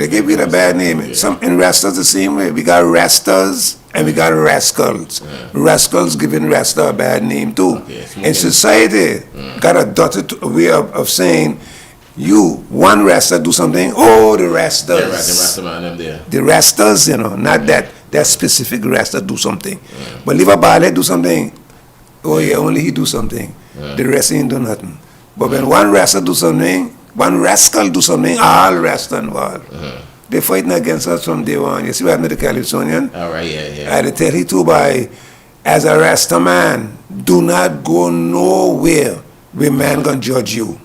They give it a bad name. Some in Rastas the same way. We got Rastas and we got rascals. Rascals giving Rasta a bad name too. In society, got adopted a way of saying, you, one Rasta do something, oh, the Rastas. Yeah, right, the Rasta man, them there. The Rastas, not that specific Rasta do something. But leave a bald head do something, oh yeah, only he do something. The rest ain't do nothing. But when one Rasta do something, one rascal do something, all Rasta involved. They fighting against us from day one. You see what happened to the Californian? All right, yeah. I had to tell you too, by as a Rasta man, do not go nowhere where man gonna judge you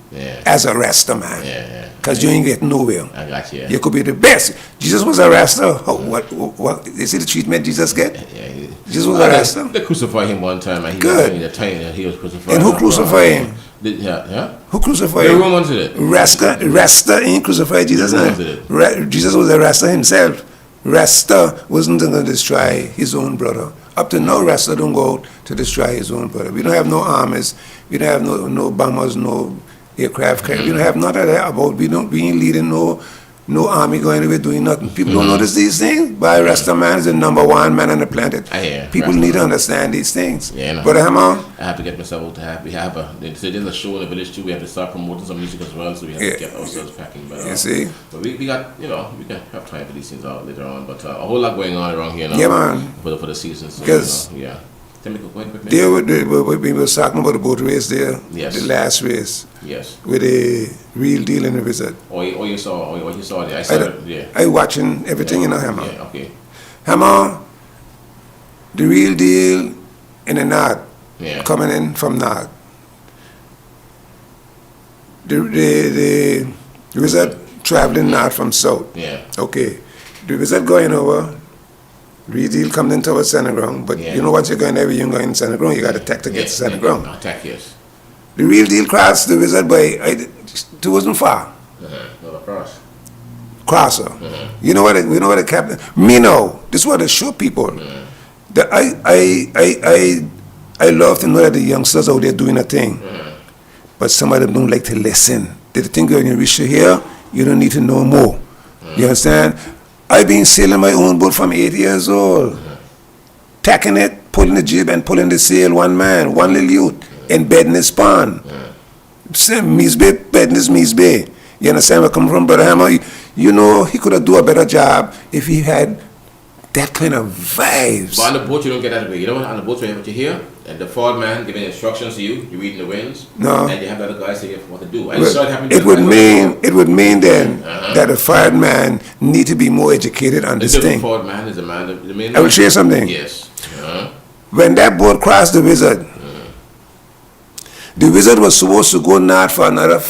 as a Rasta man. Yeah. Because you ain't get nowhere. I got you. You could be the best. Jesus was a Rasta. What? You see the treatment Jesus get? Yeah. Jesus was a Rasta. They crucified him one time. And he Good. Was the time that he was crucified. And who crucified him? Yeah. Who crucified The him? Romans did it. Rasta ain't crucified Jesus. The Romans did it. Jesus was a Rasta himself. Rasta wasn't going to destroy his own brother. Up to now, Rasta don't go out to destroy his own brother. We don't have no armies. We don't have no bombers, no aircraft carriers. We don't have none of that about. We ain't leading no army going anywhere doing nothing. People don't notice these things. But Rasta man is the number one man on the planet. People Rasta need to man. understand these things. Yeah, Brother Hammer? I have to get myself out to have. There's a show in the village too. We have to start promoting some music as well, so we have to get ourselves packing. But you see? But we got, we can have time for these things out later on. But a whole lot going on around here now. Yeah, man. For the season. So, Because tell me quick. There, we were talking about the boat race there. Yes. The last race. Yes. With the real deal in the Wizard. You saw there. I saw it. Yeah. I watching everything Hammer. Yeah. Okay. Hammer, the real deal in the North. Yeah. Coming in from North. The Wizard traveling North from South. Yeah. Okay. The Wizard going over. Real deal coming into our center ground. But you know once you're going every you're going in center ground, you got to attack to get to center ground. Attack, yes. The real deal crossed the Wizard by it wasn't far. Not across. Crosser. You know what the captain me know. This is what I show people. That I love to know that the youngsters out there doing a thing. But some of them don't like to listen. They think when you reach here, you don't need to know more. You understand? I've been sailing my own boat from 8 years old. Tacking it, pulling the jib and pulling the sail, one man, one little youth, in bed in his pond. Mees Bay, bed in his Mees Bay. You understand where I come from, Brother Hammer? You know, he could have done a better job if he had that kind of vibes. But on the boat, you don't get that way. You know what? On the boat, you have what you hear, and the forward man giving instructions to you. You're reading the winds. No. And you have the other guys say what to do. And it would mean then that a fired man need to be more educated on this thing. The forward man is the man. The main I will share something. Yes. When that boat crossed the Wizard, the Wizard was supposed to go north for another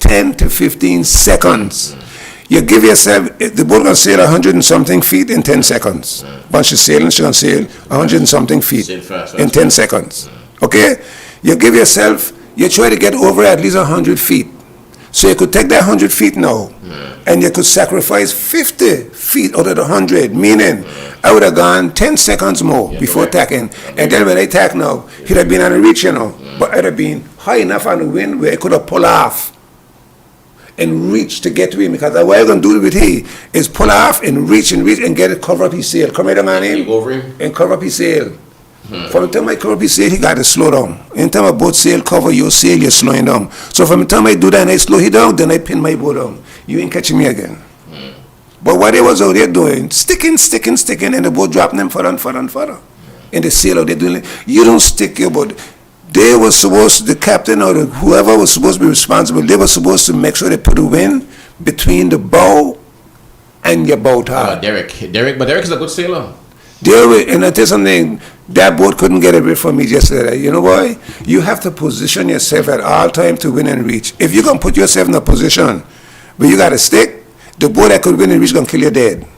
10 to 15 seconds. You give yourself, the boat can sail 100 and something feet in 10 seconds. Once she's sailing, she can sail 100 and something feet in 10 seconds. Okay? You give yourself, you try to get over at least 100 feet. So you could take that 100 feet now, and you could sacrifice 50 feet out of the 100, meaning I would have gone 10 seconds more before tacking. And then when I tack now, he'd have been on a reach, but I'd have been high enough on the wind where I could have pulled off and reach to get to him, because what I'm going to do with him is pull off and reach and get it, cover up his sail. Come here, man, him, over him and cover up his sail. From the time I cover up his sail, he got to slow down. Anytime a boat sail cover your sail, you're slowing down. So from the time I do that and I slow him down, then I pin my boat down. You ain't catching me again. But what they was out there doing, sticking, and the boat dropping them further and further. And the sail out there doing it. You don't stick your boat. They were supposed, the captain or whoever was supposed to be responsible, they were supposed to make sure they put the wind between the bow and your bow tie. Derek, but Derek is a good sailor. And I tell you something, that boat couldn't get away from me yesterday. You know why? You have to position yourself at all times to win and reach. If you can put yourself in a position where you got a stick, the boat that could win and reach is going to kill you dead.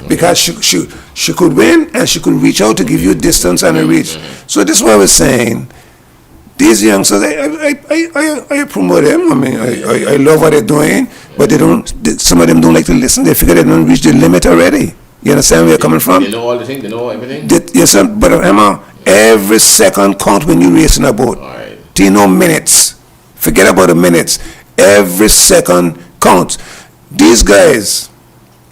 Because she could win and she could reach out to give you distance and a reach. So this is what I was saying. These youngsters, I promote them. I mean, I love what they're doing, but some of them don't like to listen. They figure they don't reach the limit already. You understand where you're coming from? They know all the things, they know everything? Yes, sir, but Emma, every second count when you race in a boat. All right. Do you know minutes? Forget about the minutes. Every second counts. These guys,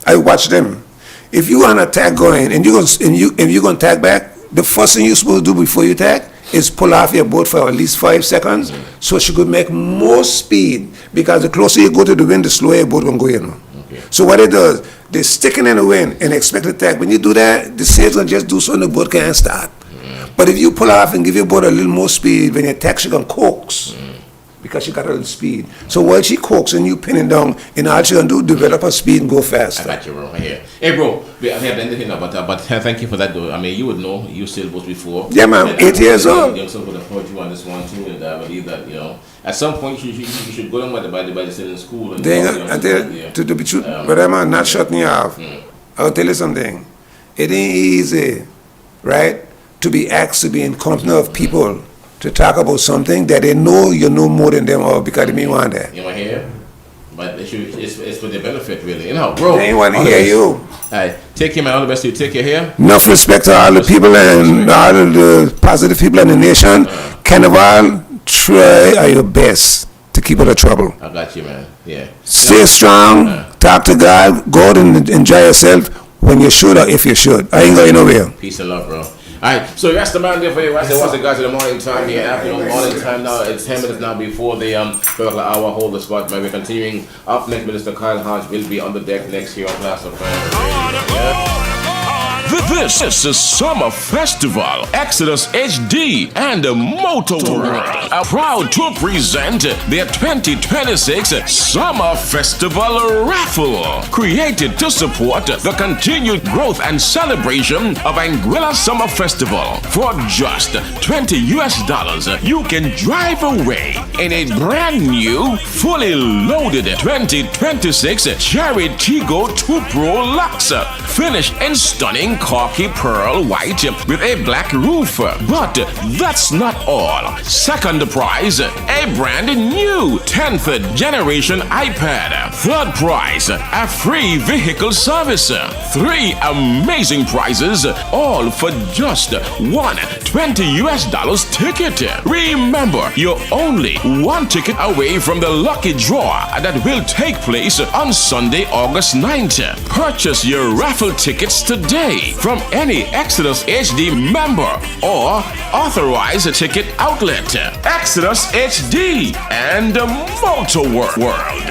I watch them. If you on attack going and you're gonna tag back, the first thing you're supposed to do before you tag is pull off your boat for at least 5 seconds, so she could make more speed. Because the closer you go to the wind, the slower your boat gonna go. Okay. So what it does, they're sticking in the wind and expect to tag. When you do that, the sail's gonna just do so the boat can't start. But if you pull off and give your boat a little more speed, when you attack, she gonna coax. Because she got a little speed. So while she coaxing, you pinning down, and all she gonna do, develop her speed and go I faster. got you, bro. Right here. Hey, bro. We have anything now, but thank you for that, though. I mean, you would know. You sailboats before. Yeah, man, And 8 years old. Young son would have heard you on this one too, and I believe that at some point you should go down by the sailing school. And To be true, but I'm not shutting you off. I'll tell you something. It ain't easy, right, to be asked to be in company of people to talk about something that they know you know more than them, or because they may want that. You want to hear? But it's for their benefit, really. Bro. They ain't want to hear you. All right. Take care, man. All the best to you. Take care here. Enough respect to all the people and all of the positive people in the nation. Carnival, try your best to keep out of trouble. I got you, man. Yeah. Stay strong, talk to God, go out and enjoy yourself when you should or if you should. I ain't going nowhere. Peace and love, bro. Alright, so that's the man there for you. I said, what's the guys in the morning time here? Afternoon, morning time now. It's 10 minutes now before the 12 hour. Hold the spot, man. We're continuing. Up next, Minister Kyle Hodge will be on the deck next here on Class of This is the Summer Festival. Exodus HD and Motor World are proud to present their 2026 Summer Festival Raffle, created to support the continued growth and celebration of Anguilla Summer Festival. For just $20, you can drive away in a brand new, fully loaded 2026 Cherry Tiggo 2 Pro Luxe, finished in stunning khaki pearl white with a black roof. But that's not all. Second prize, a brand new 10th generation iPad. Third prize, a free vehicle service. 3 amazing prizes, all for just one $20 ticket. Remember, you're only one ticket away from the lucky draw that will take place on Sunday, August 9th. Purchase your raffle tickets today from any Exodus HD member or authorized ticket outlet. Exodus HD and Motor World.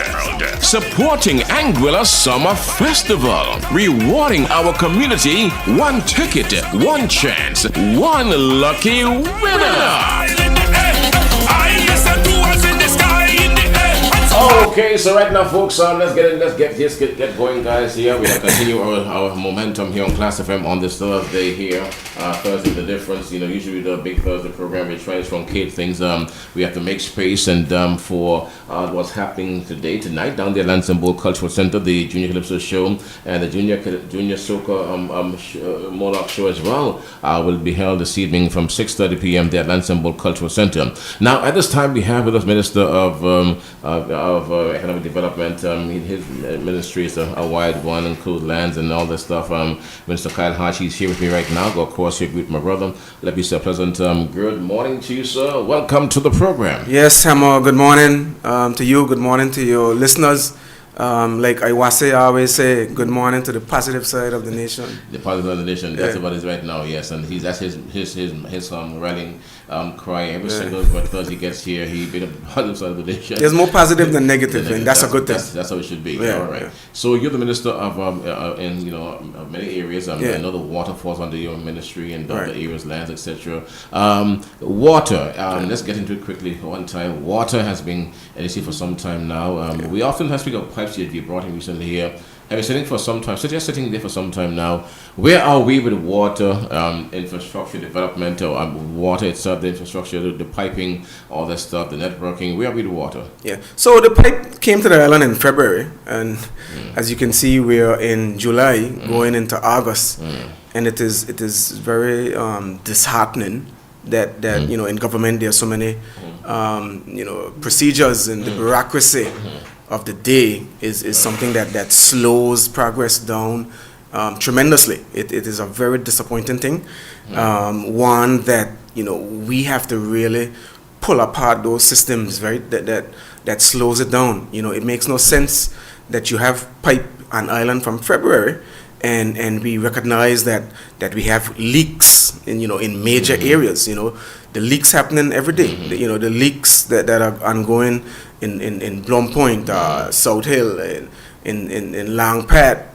Supporting Anguilla Summer Festival. Rewarding our community one ticket, one chance, one lucky winner. Okay, so right now, folks, let's get going, guys. Here we continue our momentum here on Class FM on this Thursday here. Thursday, the difference, usually the big Thursday program we try to truncate things. We have to make space and for what's happening tonight down there at Lansing Bowl Cultural Center, the Junior Calypso Show and the Junior Soca Monarch Show as well will be held this evening from 6:30 p.m. there at Lansing Bowl Cultural Center. Now, at this time, we have with us Minister of Economic Development. His ministry is a wide one, includes lands and all this stuff. Minister Kyle Hodge, he's here with me right now. Go across here with my brother. Let me say a pleasant good morning to you, sir. Welcome to the program. Yes, Hamo, good morning to you. Good morning to your listeners. Like I always say, good morning to the positive side of the nation. The positive side of the nation. That's what it is right now. Yes, and that's his rallying cry every single Thursday he gets here. He be the positive side of the nation. There's more positive than negative, and that's a good thing. That's how it should be. Yeah, all right. yeah. So you're the minister of in many areas. I know the water falls under your ministry and other areas, lands, etc. Water. Let's get into it quickly. One time, water has been an issue for some time now. We often have to speak of pipes that you brought in recently here. Have been sitting for some time. So just sitting there for some time now. Where are we with water infrastructure development, or water itself, the infrastructure, the piping, all that stuff, the networking? Where are we with water? Yeah. So the pipe came to the island in February, and as you can see, we're in July, going into August, and it is very disheartening that in government there are so many procedures, and the bureaucracy of the day is something that slows progress down tremendously. It is a very disappointing thing. One that we have to really pull apart those systems, right? That slows it down. It makes no sense that you have pipe an island from February, and we recognize that we have leaks in major areas. The leaks happening every day. The leaks that are ongoing in Blum Point, South Hill, in Lang Pad.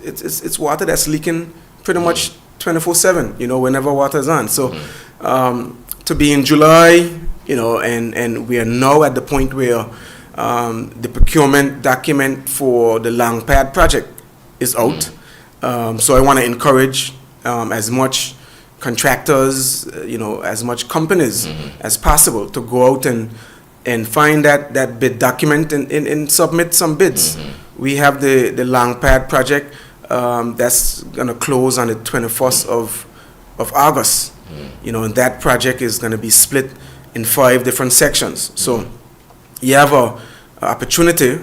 It's water that's leaking pretty much 24/7. Whenever water is on. So to be in July, and we are now at the point where the procurement document for the Lang Pad project is out. So I want to encourage as much contractors, as much companies as possible to go out and find that bid document and submit some bids. We have the Lang Pad project that's going to close on the 21st of August. And that project is going to be split in 5 different sections. So you have a opportunity,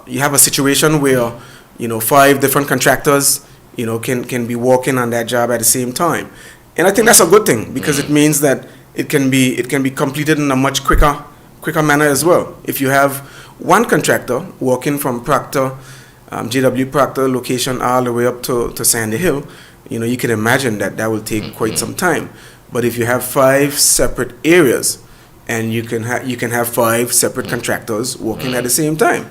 you have a situation where 5 different contractors can be working on that job at the same time, and I think that's a good thing, because it means that it can be completed in a much quicker manner as well. If you have one contractor working from Proctor, JW Proctor location all the way up to Sandy Hill, you can imagine that will take quite some time. But if you have 5 separate areas, and you can have 5 separate contractors working at the same time.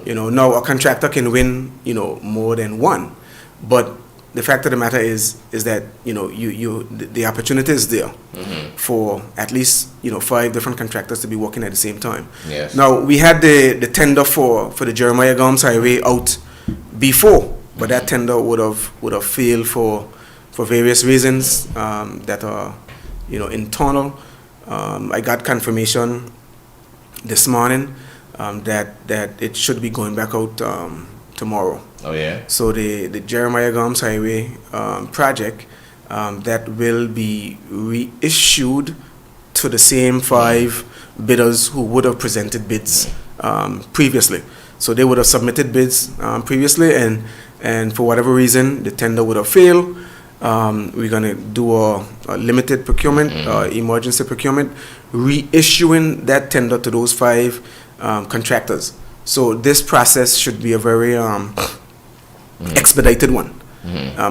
Now a contractor can win more than one, but the fact of the matter is that the opportunity is there for at least 5 different contractors to be working at the same time. Yes. Now we had the tender for the Jeremiah Gums Highway out before, but that tender would have failed for various reasons that are internal. I got confirmation this morning that it should be going back out tomorrow. Oh yeah. So the Jeremiah Gums Highway project that will be reissued to the same 5 bidders who would have presented bids previously. So they would have submitted bids previously, and for whatever reason the tender would have failed. We're going to do a limited procurement, emergency procurement, reissuing that tender to those 5 contractors. So this process should be a very expedited one,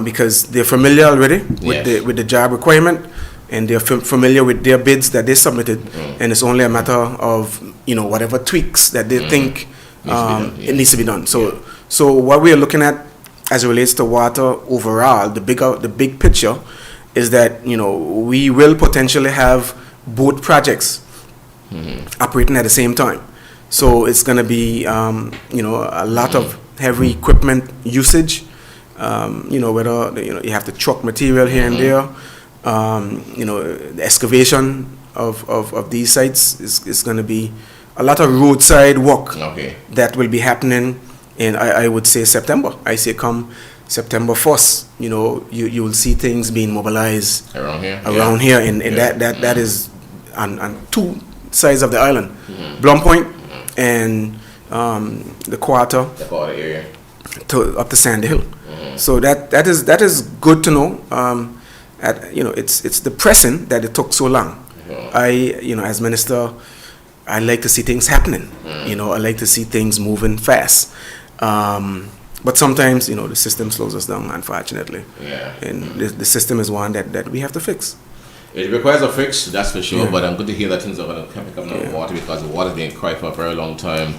because they're familiar already with the job requirement, and they're familiar with their bids that they submitted, and it's only a matter of whatever tweaks that they think it needs to be done. So what we are looking at as it relates to water overall, the big picture is that we will potentially have both projects operating at the same time. So it's going to be a lot of heavy equipment usage. Whether you have to truck material here and there. The excavation of these sites is going to be a lot of roadside work that will be happening. And I would say September. I say come September 1st, you will see things being mobilized around here, and that is on 2 sides of the island, Blum Point and the quarter area up to Sandy Hill. So that is good to know. It's depressing that it took so long. As minister, I like to see things happening. I like to see things moving fast. But sometimes, the system slows us down, unfortunately. Yeah. And the system is one that we have to fix. It requires a fix, that's for sure, but I'm good to hear that things are going to pick up now water, because the water has been cried for a very long time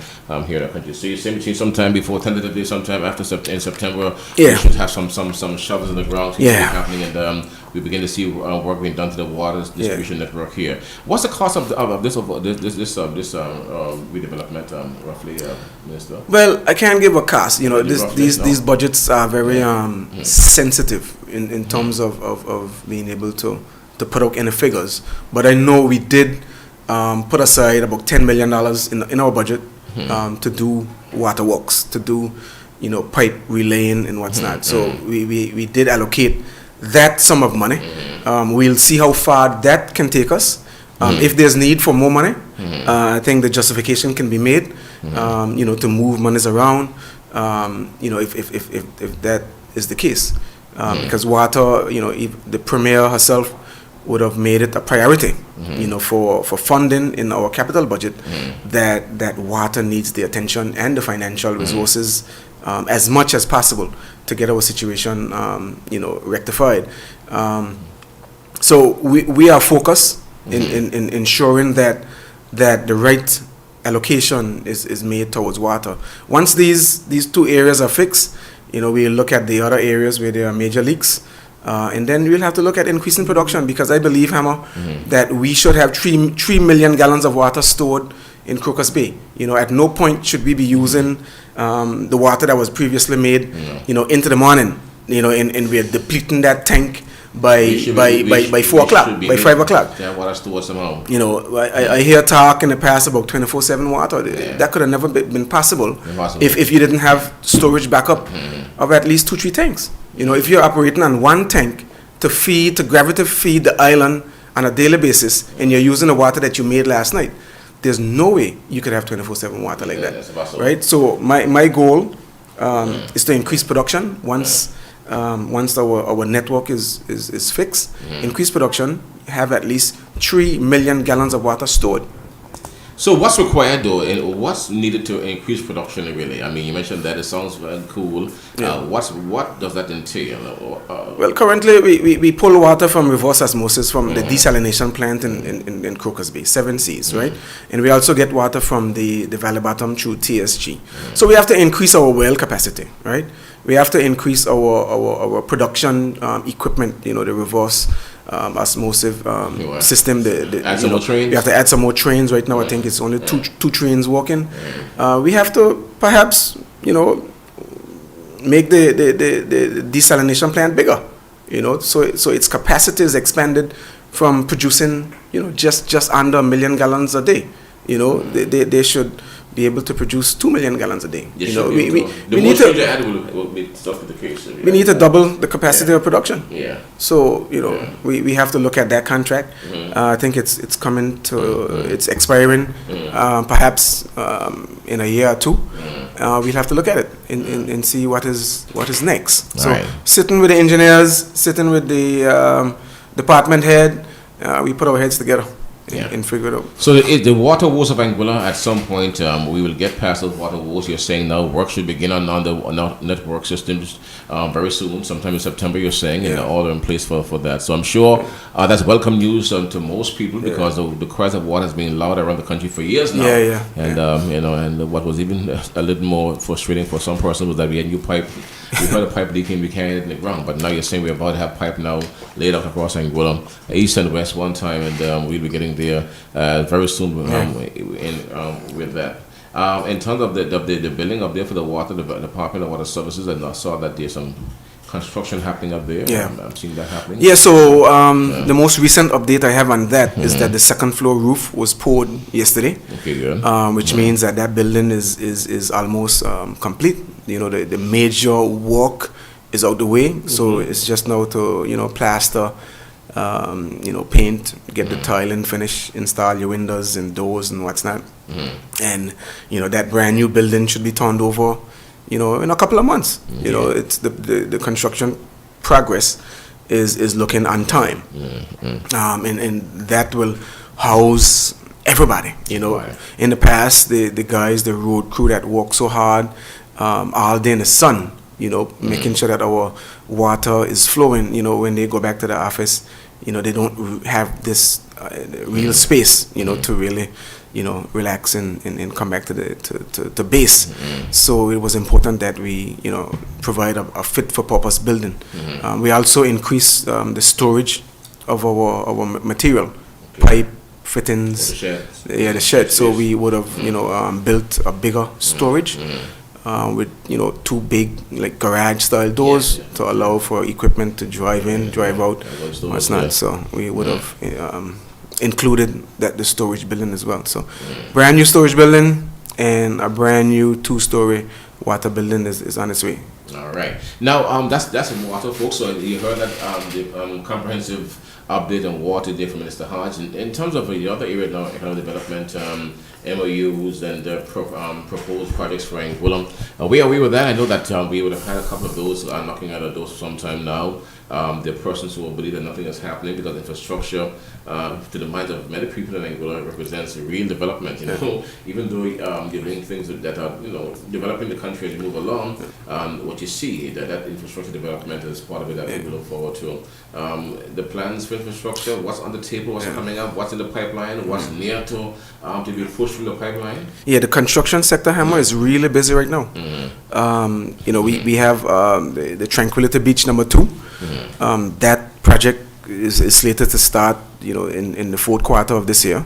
here in the country. So you say sometime before, tentatively sometime after in September, we should have some shovels in the ground to keep happening, and we begin to see work being done to the water distribution network here. What's the cost of this redevelopment, roughly, Minister? Well, I can't give a cost. These budgets are very sensitive in terms of being able to put out any figures, but I know we did put aside about $10 million in our budget to do water works, to do pipe relaying and what's not. So we did allocate that sum of money. We'll see how far that can take us. If there's need for more money, I think the justification can be made. To move monies around. If that is the case, because water, if the Premier herself would have made it a priority, for funding in our capital budget, that water needs the attention and the financial resources as much as possible to get our situation, rectified. So we are focused in ensuring that the right allocation is made towards water. Once these two areas are fixed, we'll look at the other areas where there are major leaks. And then we'll have to look at increasing production, because I believe, Hammer, that we should have 3 million gallons of water stored in Crocus Bay. At no point should we be using the water that was previously made, into the morning, and we're depleting that tank by 4 o'clock, by 5 o'clock. Yeah, water stored somehow. I hear talk in the past about 24/7 water. That could have never been possible if you didn't have storage backup of at least 2-3 tanks. If you're operating on one tank to gravity feed the island on a daily basis, and you're using the water that you made last night, there's no way you could have 24/7 water like that, that's possible. right? So my goal is to increase production once our network is fixed. Increase production, have at least 3 million gallons of water stored. So what's required though, and what's needed to increase production really? I mean, you mentioned that it sounds very cool. Yeah. What does that entail? Well, currently we pull water from reverse osmosis from the desalination plant in Crocus Bay, 7 Seas, right? And we also get water from the valley bottom through TSG. So we have to increase our well capacity, right? We have to increase our production equipment, the reverse osmosis system. Add some more trains? We have to add some more trains. Right now, I think it's only two trains working. We have to perhaps, make the desalination plant bigger, so its capacity is expanded from producing, just under 1 million gallons a day. They should be able to produce 2 million gallons a day. We need to double the capacity of production. Yeah. So we have to look at that contract. I think it's coming to it's expiring. Perhaps in a year or two, we'll have to look at it and see what is next. So sitting with the engineers, sitting with the department head, we put our heads together. And figure it out. So the water woes of Anguilla, at some point, we will get past those water woes. You're saying now work should begin on the network systems very soon, sometime in September, you're saying, and all are in place for that. So I'm sure that's welcome news to most people, because the cries of water has been loud around the country for years now. And and what was even a little more frustrating for some person was that we had new pipe. We heard a pipe leaking, we can't hit it in the ground, but now you're saying we're about to have pipe now laid out across Anguilla, east and west one time, and we'll be getting there very soon with that. In terms of the building up there for the water, the Department of Water Services, and I saw that there's some construction happening up there. I'm seeing that happening. So the most recent update I have on that is that the second floor roof was poured yesterday. Okay, good. Which means that building is almost complete. The major work is out the way, so it's just now to plaster, paint, get the tiling finished, install your windows and doors and what's not, and that brand new building should be turned over, in a couple of months. It's the construction progress is looking on time, and that will house everybody. In the past, the guys, the road crew that work so hard all day in the sun, making sure that our water is flowing, when they go back to the office, they don't have this real space, to really, relax and come back to base. So it was important that we, provide a fit for purpose building. We also increased the storage of our material, pipe, fittings, the shed. So we would have, built a bigger storage. With 2 big garage style doors to allow for equipment to drive in, drive out, what's not. So we would have included the storage building as well. So brand new storage building and a brand new 2-story water building is on its way. All right. Now that's water, folks. So you heard that the comprehensive update on water there from Minister Hodge. In terms of the other area now, economic development, MOUs and proposed projects for Angola. We are aware with that. I know that we would have had a couple of those knocking at our doors for some time now. There are persons who will believe that nothing is happening because infrastructure, to the minds of many people in Angola, represents real development. You know, even though you're doing things that are, you know, developing the country as you move along, what you see that infrastructure development is part of it that we look forward to. The plans for infrastructure, what's on the table, what's coming up, what's in the pipeline, what's near to be pushed through the pipeline. Yeah, the construction sector, Hammer, is really busy right now. You know, we have the Tranquility Beach number 2. That project is slated to start, you know, in the fourth quarter of this year.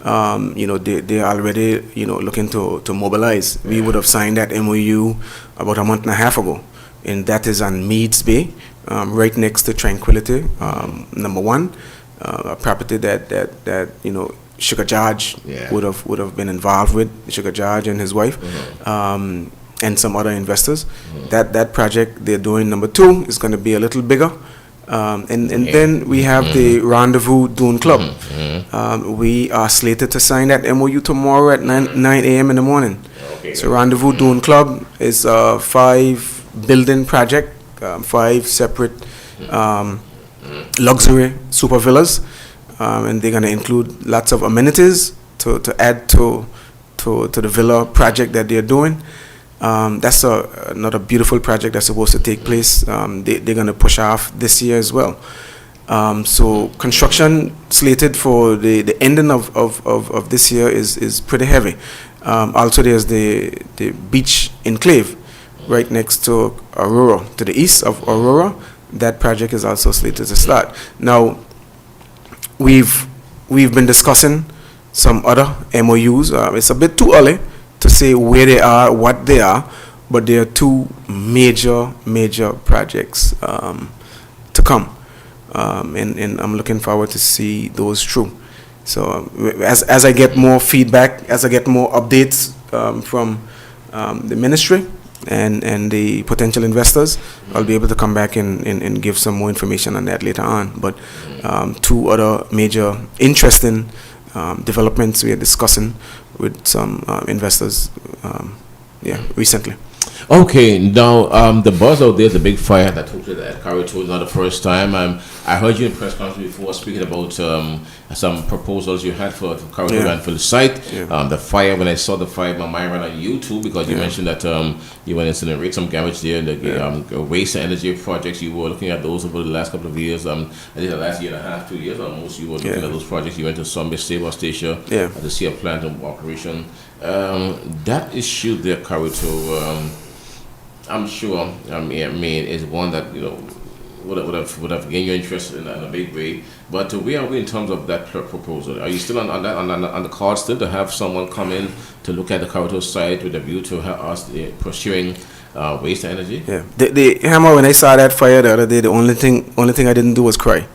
You know, they are already, you know, looking to mobilize. We would have signed that MOU about a month and a half ago, and that is on Meads Bay, right next to Tranquility, number 1, a property that you know, Sugar George would have been involved with, Sugar George and his wife. And some other investors. That project they're doing number 2 is going to be a little bigger. And then we have the Rendezvous Dune Club. We are slated to sign that MOU tomorrow at 9 a.m. in the morning. So Rendezvous Dune Club is a 5-building project, 5 separate luxury super villas, and they're going to include lots of amenities to add to the villa project that they're doing. That's another beautiful project that's supposed to take place. They're going to push off this year as well. So construction slated for the ending of this year is pretty heavy. Also, there's the beach enclave right next to Aurora, to the east of Aurora. That project is also slated to start. Now, we've been discussing some other MOUs. It's a bit too early to say where they are, what they are, but there are 2 major projects to come, and I'm looking forward to see those through. So as I get more feedback, as I get more updates from the ministry and the potential investors, I'll be able to come back and give some more information on that later on. But 2 other major interesting developments we are discussing with some investors recently. Okay, now the buzz out there is a big fire that took place at Carito. Not the first time. I heard you in press conference before speaking about some proposals you had for the Carito landfill site. The fire, when I saw the fire, my mind ran on you too, because you mentioned that you went to incinerate some garbage there. The waste and energy projects, you were looking at those over the last couple of years. I think the last year and a half, 2 years almost, you were looking at those projects. You went to Sombe Stable Station to see a plant in operation. That issue there, Carito, I'm sure, I mean, is one that, you know, would have gained your interest in a big way. But where are we in terms of that proposal? Are you still on the card still to have someone come in to look at the Carito site with a view to us pursuing waste energy? Yeah, the Hammer, when I saw that fire the other day, the only thing I didn't do was cry.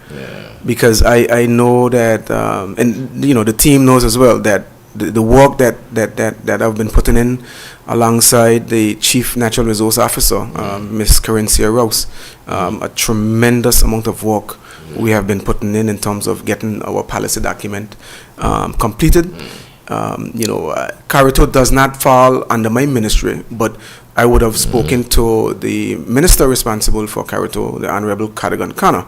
Because I know that, and you know, the team knows as well that the work that I've been putting in alongside the Chief Natural Resource Officer, Ms. Carencia Rouse, a tremendous amount of work we have been putting in terms of getting our policy document completed. You know, Carito does not fall under my ministry, but I would have spoken to the minister responsible for Carito, the Honorable Cadogan Connor,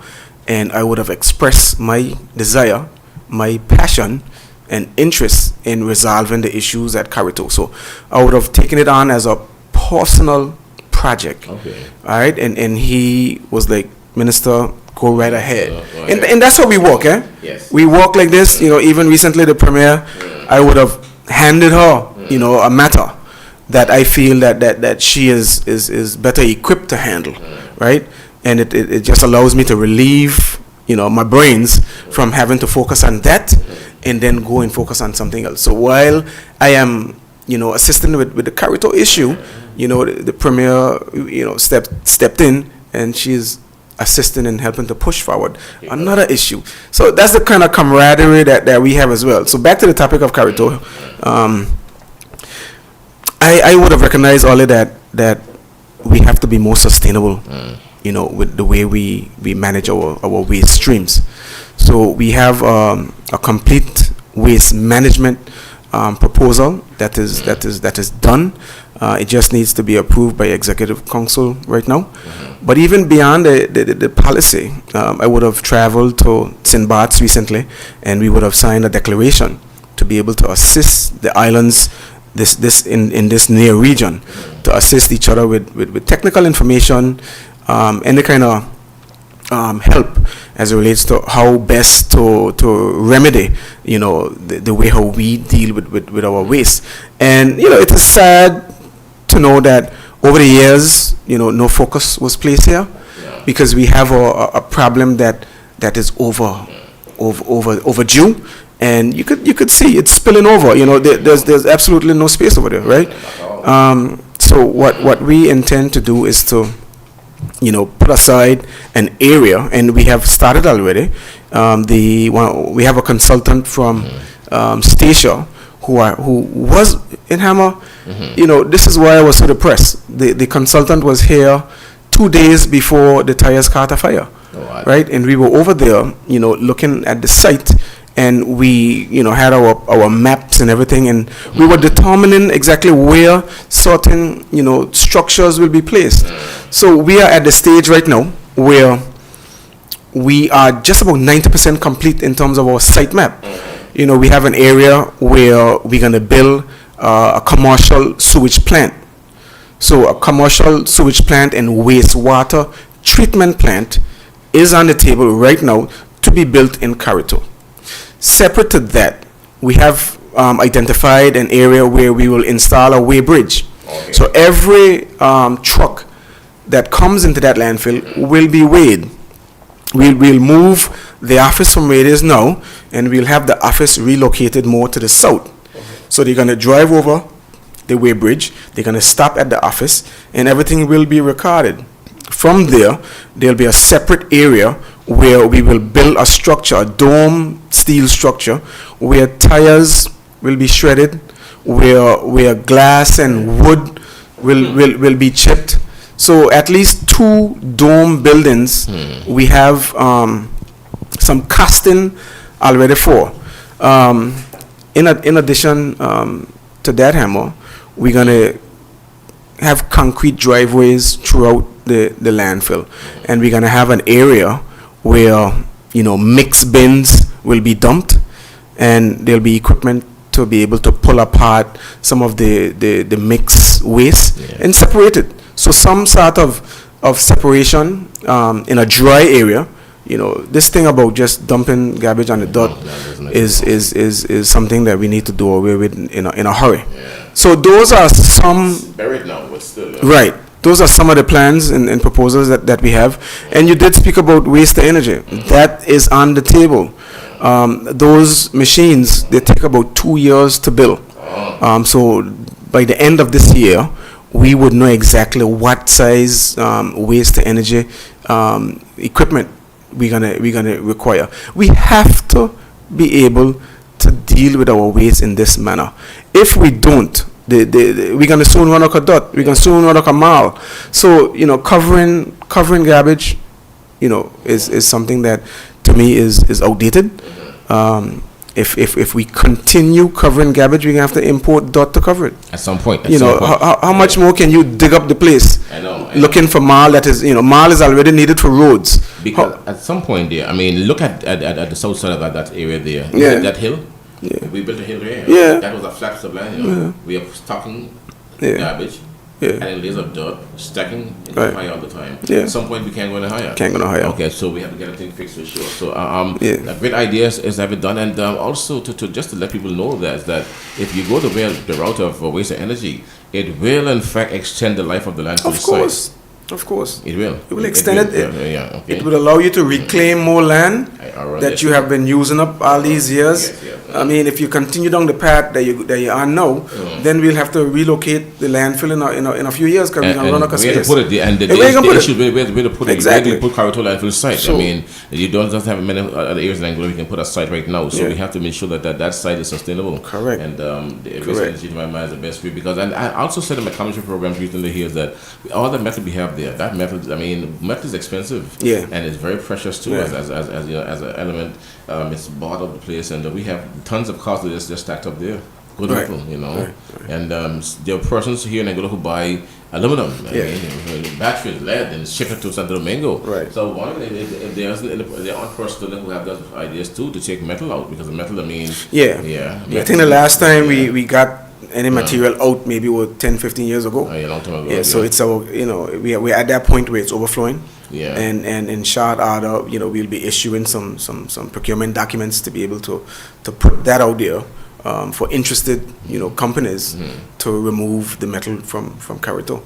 and I would have expressed my desire, my passion, and interest in resolving the issues at Carito. So I would have taken it on as a personal project. Okay. All right. And he was like, Minister, go right ahead. And that's how we work, eh? Yes. We work like this. You know, even recently the Premier, I would have handed her, you know, a matter that I feel that she is better equipped to handle, right? And it just allows me to relieve, you know, my brains from having to focus on that and then go and focus on something else. So while I am, you know, assisting with the Carito issue, you know, the Premier, you know, stepped in, and she's assisting and helping to push forward another issue. So that's the kind of camaraderie that we have as well. So back to the topic of Carito, I would have recognized only that we have to be more sustainable, you know, with the way we manage our waste streams. So we have a complete waste management proposal that is done. It just needs to be approved by Executive Council right now. But even beyond the policy, I would have traveled to St. Bart's recently, and we would have signed a declaration to be able to assist the islands in this near region, to assist each other with technical information, any kind of help as it relates to how best to remedy, the way how we deal with our waste. And, it is sad to know that over the years, no focus was placed here, because we have a problem that is overdue. And you could see it's spilling over. There's absolutely no space over there, right? So what we intend to do is to, put aside an area, and we have started already. We have a consultant from Stacia who was in Hammer. This is why I was so depressed. The consultant was here 2 days before the tires caught a fire, right? And we were over there, looking at the site. And we, had our maps and everything, and we were determining exactly where certain, structures will be placed. So we are at the stage right now where we are just about 90% complete in terms of our site map. We have an area where we're going to build a commercial sewage plant. So a commercial sewage plant and wastewater treatment plant is on the table right now to be built in Carito. Separate to that, we have identified an area where we will install a weigh bridge. Okay. So every truck that comes into that landfill will be weighed. We'll move the office from where it is now, and we'll have the office relocated more to the south. Okay. So they're going to drive over the weigh bridge, they're going to stop at the office, and everything will be recorded. From there, there'll be a separate area where we will build a structure, a dome steel structure, where tires will be shredded, where glass and wood will be chipped. So at least 2 dome buildings we have some casting already for. In addition to that, Hammer, we're going to have concrete driveways throughout the landfill, and we're going to have an area where mixed bins will be dumped, and there'll be equipment to be able to pull apart some of the mixed waste and separate it. So some sort of separation in a dry area. This thing about just dumping garbage on the dirt is something that we need to do away with in a hurry. So those are some buried now, but still right. Those are some of the plans and proposals that we have. And you did speak about waste to energy. That is on the table. Those machines, they take about 2 years to build. So by the end of this year, we would know exactly what size waste to energy equipment we're gonna require. We have to be able to deal with our waste in this manner. If we don't, we're gonna soon run out of dirt. We're gonna soon run out of mile. So covering garbage, is something that to me is outdated. If we continue covering garbage, we're gonna have to import dirt to cover it. At some point. How much more can you dig up the place? I know. Looking for marl that is, marl is already needed for roads. Because at some point there, look at the south side of that area there. Yeah. That hill. Yeah. We built a hill there. Yeah. That was a flat subland. Yeah. We are stocking Yeah. garbage. Yeah. And it lays up dirt, stacking Right. high all the time. Yeah. At some point, we can't go any higher. Can't go no higher. Okay, so we have to get everything fixed for sure. So, Yeah. a great idea is have it done, and also to just to let people know that if you go the route of waste and energy, it will in fact extend the life of the landfill site. Of course. It will. It will extend it. Okay. It will allow you to reclaim more land Alright, that yes. you have been using up all these years. Yes, yes. If you continue down the path that you are now, then we'll have to relocate the landfill in a few years because we're going to run out of where space. to put it, and the where you gonna put it? issue where to put it. Exactly. Where do you put Carito landfill site? So- you don't just have many other areas in Angola we can put a site right now. So Yeah. we have to make sure that site is sustainable. Correct. And the waste Correct. energy, to my mind, is the best way because. And I also said in my commentary programs recently here that all the metal we have there, that metal, metal is expensive. Yeah. And it's very precious to Yeah. us as an element. It's bought of the place, and we have tons of costs that just stacked up there. good Right. metal, you know. Right. And there are persons here in Angola who buy aluminum, batteries, lead, and ship it to Santo Domingo. Right. So if there are persons who have those ideas too to take metal out, because the metal, I mean, Yeah. I think the last time we got any material out maybe was 10, 15 years ago. a long time ago. Yeah, so it's our, we're at that point where it's overflowing. Yeah. And in short order, we'll be issuing some procurement documents to be able to put that out there for interested, companies to remove the metal from Carito.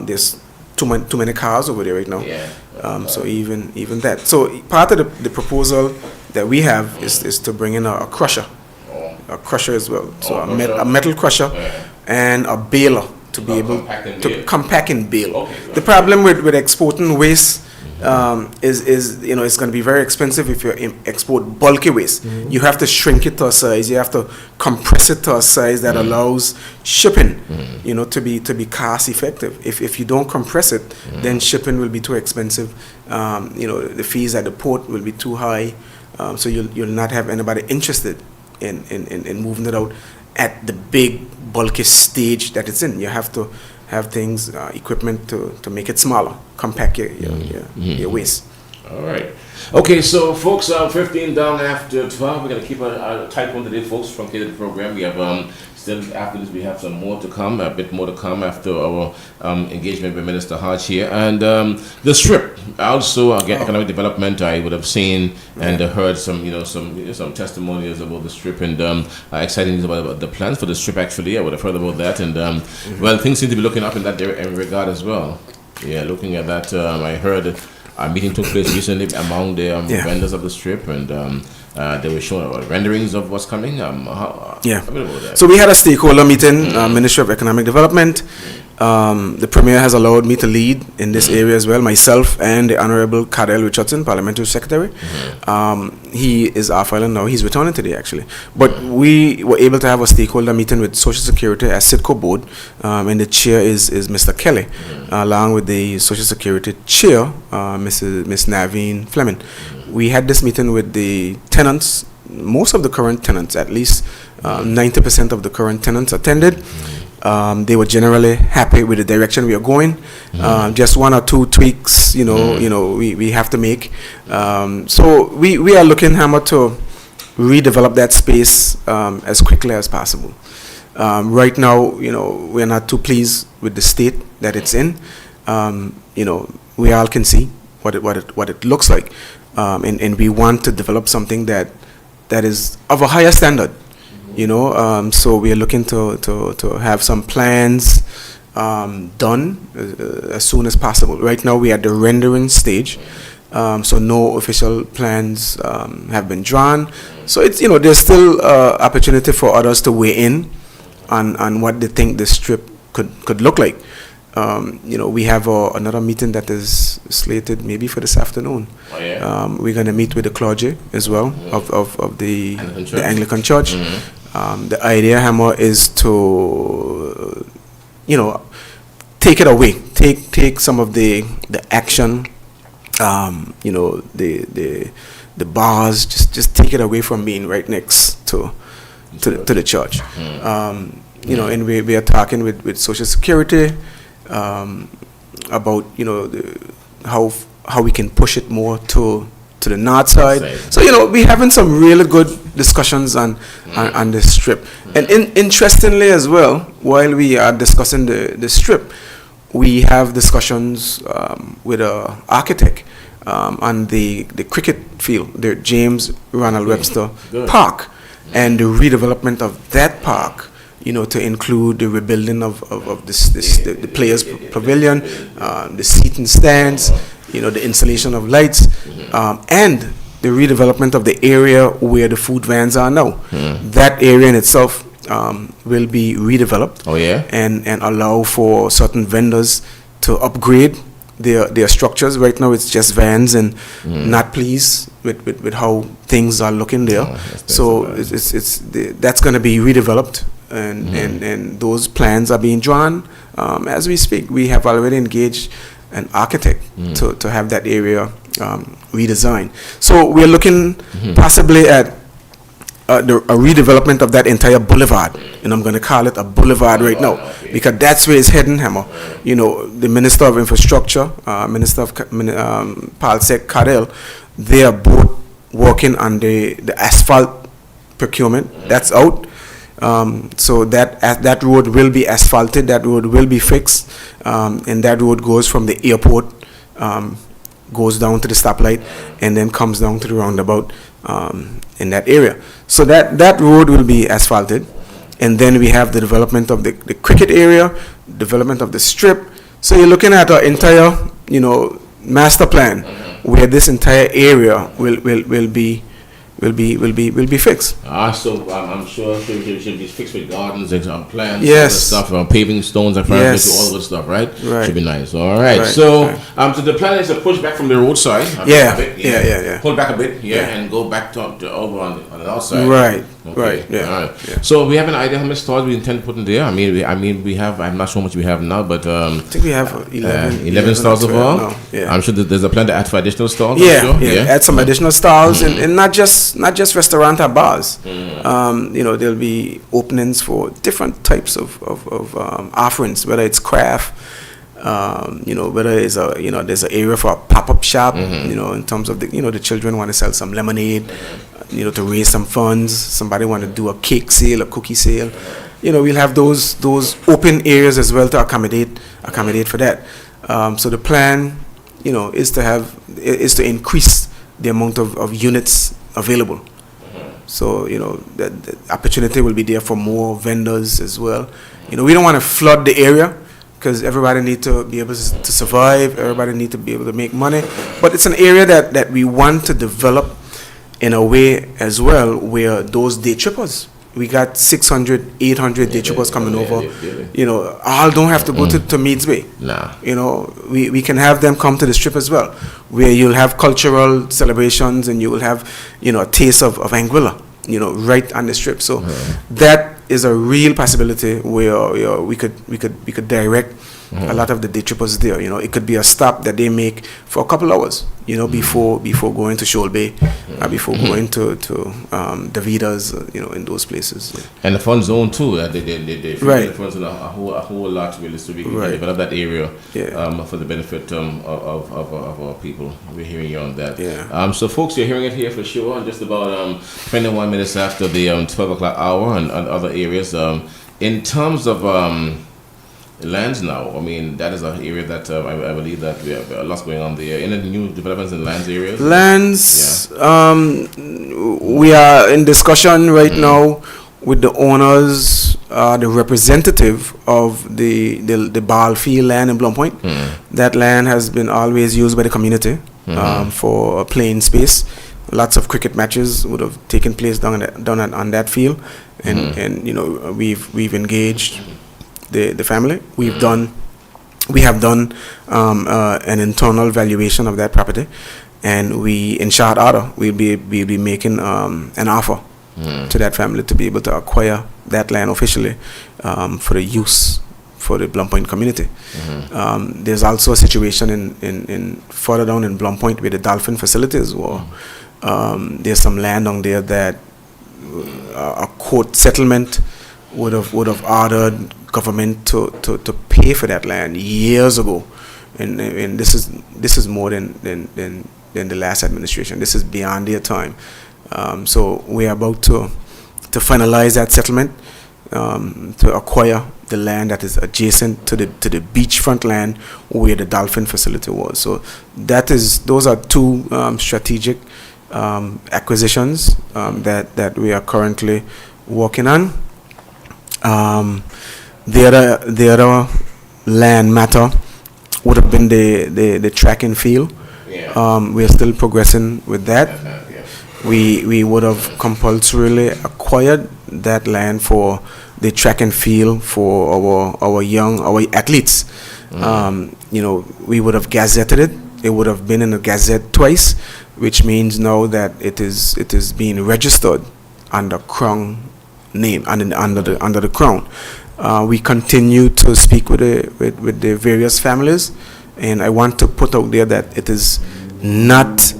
There's too many cars over there right now. Yeah. So even that. So part of the proposal that we have is to bring in a crusher. A crusher as well. So a metal crusher and a baler to be able to compact and bale. Okay, The problem with exporting waste is it's going to be very expensive if you export bulky waste. You have to shrink it to a size. You have to compress it to a size that allows shipping, to be cost effective. If you don't compress it, then shipping will be too expensive. The fees at the port will be too high. So you'll not have anybody interested in moving it out at the big bulky stage that it's in. You have to have things, equipment to make it smaller, compact your waste. All right. Okay, so folks, 15 down after 12. We're going to keep a tight one today, folks, from the program. We have still after this, we have some more to come, a bit more to come after our engagement with Minister Hodge here. And the strip, also again, economic development. I would have seen and heard some testimonials about the strip and exciting news about the plans for the strip. Actually, I would have heard about that. And well, things seem to be looking up in that regard as well. Yeah, looking at that, I heard a meeting took place recently among the vendors of the strip, and they were showing renderings of what's coming. So we had a stakeholder meeting, Ministry of Economic Development. The Premier has allowed me to lead in this area as well, myself and the Honorable Cardell Richardson, Parliamentary Secretary. He is off island now. He's returning today, actually. But we were able to have a stakeholder meeting with Social Security as Sitco Board, and the chair is Mr. Kelly, along with the Social Security chair, Miss Naveen Fleming. We had this meeting with the tenants, most of the current tenants, at least 90% of the current tenants attended. They were generally happy with the direction we are going. Just one or two tweaks, we have to make. So we are looking, Hammer, to redevelop that space as quickly as possible. Right now, we are not too pleased with the state that it's in. We all can see what it looks like, and we want to develop something that is of a higher standard. So we are looking to have some plans done as soon as possible. Right now we are at the rendering stage, so no official plans have been drawn. So it's there's still opportunity for others to weigh in on what they think the strip could look like. We have another meeting that is slated maybe for this afternoon. Oh, yeah. We're going to meet with the clergy as well of the Anglican Church. The idea, Hammer, is to, take it away, take some of the action, the bars, just take it away from being right next to the church. And we are talking with Social Security about how we can push it more to the north side. So we're having some really good discussions on the strip. And interestingly as well, while we are discussing the strip, we have discussions with an architect on the cricket field, the James Ronald Webster Park, and the redevelopment of that park. To include the rebuilding of the players' pavilion, the seating stands, the installation of lights, and the redevelopment of the area where the food vans are now. That area in itself will be redeveloped. Oh, yeah? And allow for certain vendors to upgrade their structures. Right now it's just vans and not pleased with how things are looking there. So that's going to be redeveloped. And those plans are being drawn as we speak. We have already engaged an architect to have that area redesigned. So we're looking possibly at a redevelopment of that entire boulevard, and I'm going to call it a boulevard right now, because that's where it's heading, Hammer. You know, the Minister of Infrastructure, Minister of Palsec Cadell, they are both working on the asphalt procurement. That's out. So that road will be asphalted, that road will be fixed, and that road goes from the airport, goes down to the stoplight, and then comes down to the roundabout in that area. So that road will be asphalted, and then we have the development of the cricket area, development of the strip. So you're looking at an entire, you know, master plan where this entire area will be fixed. So I'm sure it should be fixed with gardens and plants, Yes. all that stuff, paving stones and Yes. all the stuff, right? Right. Should be nice. All right. Right, So, right. so the plan is to push back from the roadside. Yeah. A bit, Yeah. Pull back a bit, Yeah. and go back to over on the outside. Right. Okay. Right. Yeah. All right. Yeah. So we have an idea how much stores we intend to put in there. I mean, we have. I'm not sure how much we have now, but I think we have 11 stores or 12 overall. now. Yeah. I'm sure that there's a plan to add for additional stores. I'm Yeah, sure. yeah, add some additional stalls, and not just restaurant or bars. You know, there'll be openings for different types of offerings, whether it's craft, you know, whether it's there's an area for a pop-up shop, you know, in terms of the children want to sell some lemonade, you know, to raise some funds. Somebody want to do a cake sale, a cookie sale. You know, we'll have those open areas as well to accommodate for that. So the plan, you know, is to increase the amount of units available. So, you know, the opportunity will be there for more vendors as well. You know, we don't want to flood the area because everybody need to be able to survive. Everybody need to be able to make money. But it's an area that we want to develop in a way as well where those day trippers, we got 600, 800 day trippers coming over. You know, all don't have to go to Meads Bay. Nah. You know, we can have them come to the strip as well, where you'll have cultural celebrations and you will have, you know, a taste of Anguilla, you know, right on the strip. So that is a real possibility where, you know, we could direct a lot of the day trippers there. You know, it could be a stop that they make for a couple hours, you know, before going to Shoal Bay, or before going to Davida's, you know, in those places. And the fun zone too. They Right. the fun zone a whole lot really, so we can Right. develop that area Yeah. for the benefit of our people. We're hearing you on that. Yeah. So folks, you're hearing it here for sure. Just about 21 minutes after the 12 o'clock hour and other areas. In terms of lands now, I mean, that is an area that I believe that we have lots going on there. Any new developments in lands areas? Lands, we are in discussion right now with the owners, the representative of the ball field land in Blum Point. That land has been always used by the community for playing space. Lots of cricket matches would have taken place down on that field, and you know, we've engaged the family. We have done an internal valuation of that property, and we, in short order, we'll be making an offer to that family to be able to acquire that land officially for the use for the Blum Point community. There's also a situation in further down in Blum Point where the dolphin facilities were. There's some land down there that a court settlement would have ordered government to pay for that land years ago, and this is more than the last administration. This is beyond their time. So we are about to finalize that settlement to acquire the land that is adjacent to the beachfront land where the dolphin facility was. So those are two strategic acquisitions that we are currently working on. The other land matter would have been the track and field. We are still progressing with that. We would have compulsorily acquired that land for the track and field for our athletes. You know, we would have gazetted it. It would have been in the Gazette twice, which means now that it is being registered under Crown name and under the Crown. We continue to speak with the various families, and I want to put out there that it is not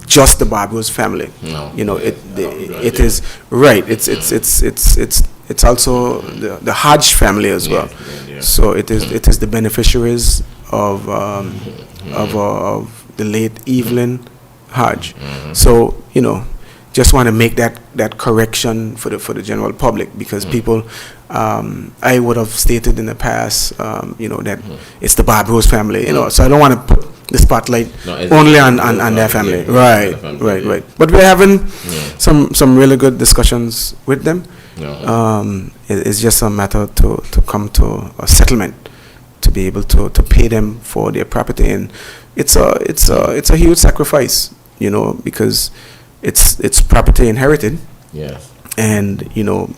just the Barbados family. No. You know, Yeah. it is right. It's also the Hodge family as well. Yeah. So it is the beneficiaries of the late Evelyn Hodge. So you know, just want to make that correction for the general public, because people, I would have stated in the past, you know, that it's the Barbados family. You know, so I don't want to put the spotlight only on their family. Right. But we're having some really good discussions with them. It's just a matter to come to a settlement to be able to pay them for their property, and it's a huge sacrifice, you know, because it's property inherited, and you know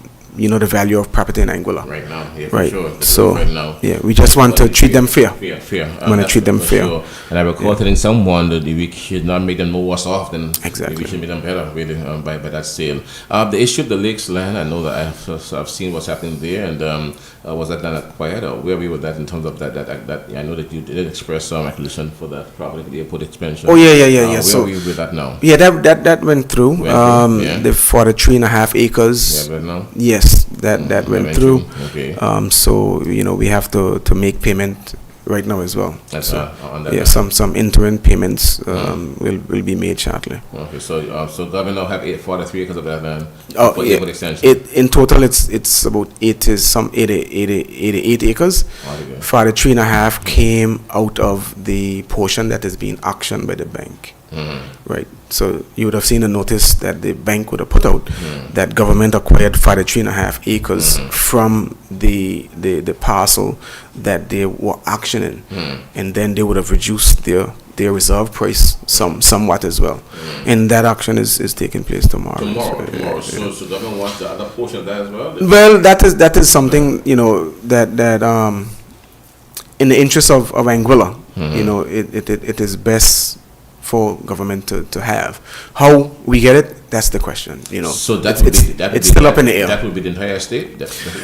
the value of property in Anguilla right now, right? For sure. So right now, we just want to treat them fair. Fair. Want to treat them fair. Sure. And I recall telling someone that we should not make them more worse off than Exactly. we should make them better, really, by that sale. The issue of the lakes land, I know that I've seen what's happening there, and was that land acquired, or where we were that in terms of that I know that you did express some acquisition for that property, the airport expansion. Oh yeah. Where So are we with that now? yeah, that went through. For the 3.5 acres. Yeah, but now. Yes, that went through. Okay. So you know we have to make payment right now as well. That's So, on that. yeah, some interim payments will be made shortly. Okay, so governor have 43 acres of that land Oh, for yeah. airport extension. In total, it's about 88 acres. Altogether. For the 3.5 came out of the portion that is being auctioned by the bank. Right. So you would have seen a notice that the bank would have put out that government acquired 43.5 acres from the parcel that they were auctioning, and then they would have reduced their reserve price somewhat as well. And that auction is taking place tomorrow. Tomorrow. So government wants the other portion of that as well? Well, that is something, you know, that in the interest of Anguilla, you know, it is best for government to have. How we get it, that's the question, you know. So it's still up in the air. That would be the entire state?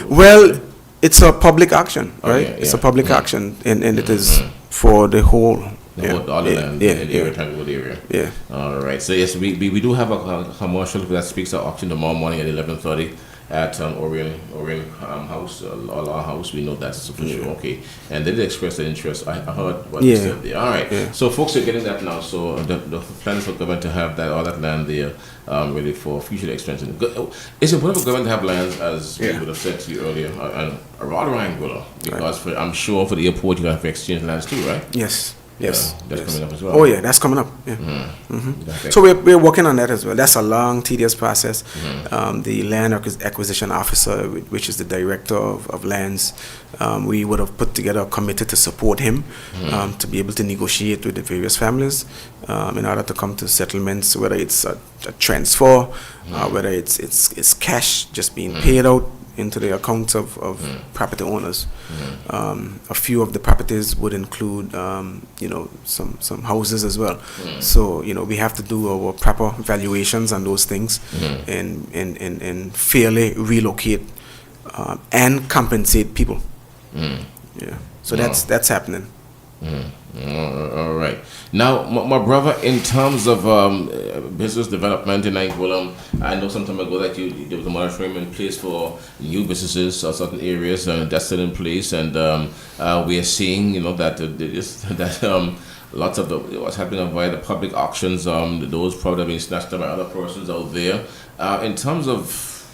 Well, it's a public auction, right? Okay, It's a public auction, and it is for the whole. All the land in the area, Tanglewood area. Yeah. All right. So yes, we do have a commercial that speaks to auction tomorrow morning at 11:30 at Orion House, Law House. We know that's for sure. Okay. And they did express their interest. I heard what you said there. All right. Yeah. So folks are getting that now. So the plans for government to have all that land there, really for future expansion. It's important for government to have lands, as we would have said to you earlier, around Anguilla, because I'm sure for the airport you have to exchange lands too, right? Yes. That's coming up as well. Oh yeah, that's coming up. Yeah. So we're working on that as well. That's a long, tedious process. The land acquisition officer, which is the director of lands, we would have put together a committee to support him, to be able to negotiate with the various families in order to come to settlements, whether it's a transfer, whether it's cash just being paid out into the accounts of property owners. A few of the properties would include, you know, some houses as well. So, you know, we have to do our proper valuations on those things and fairly relocate and compensate people. Yeah. So that's happening. All right. Now, my brother, in terms of business development in Anguilla, I know some time ago that there was a moratorium in place for new businesses or certain areas, that's still in place, and we are seeing, you know, that lots of what's happening via the public auctions, those probably being snatched up by other persons out there. In terms of,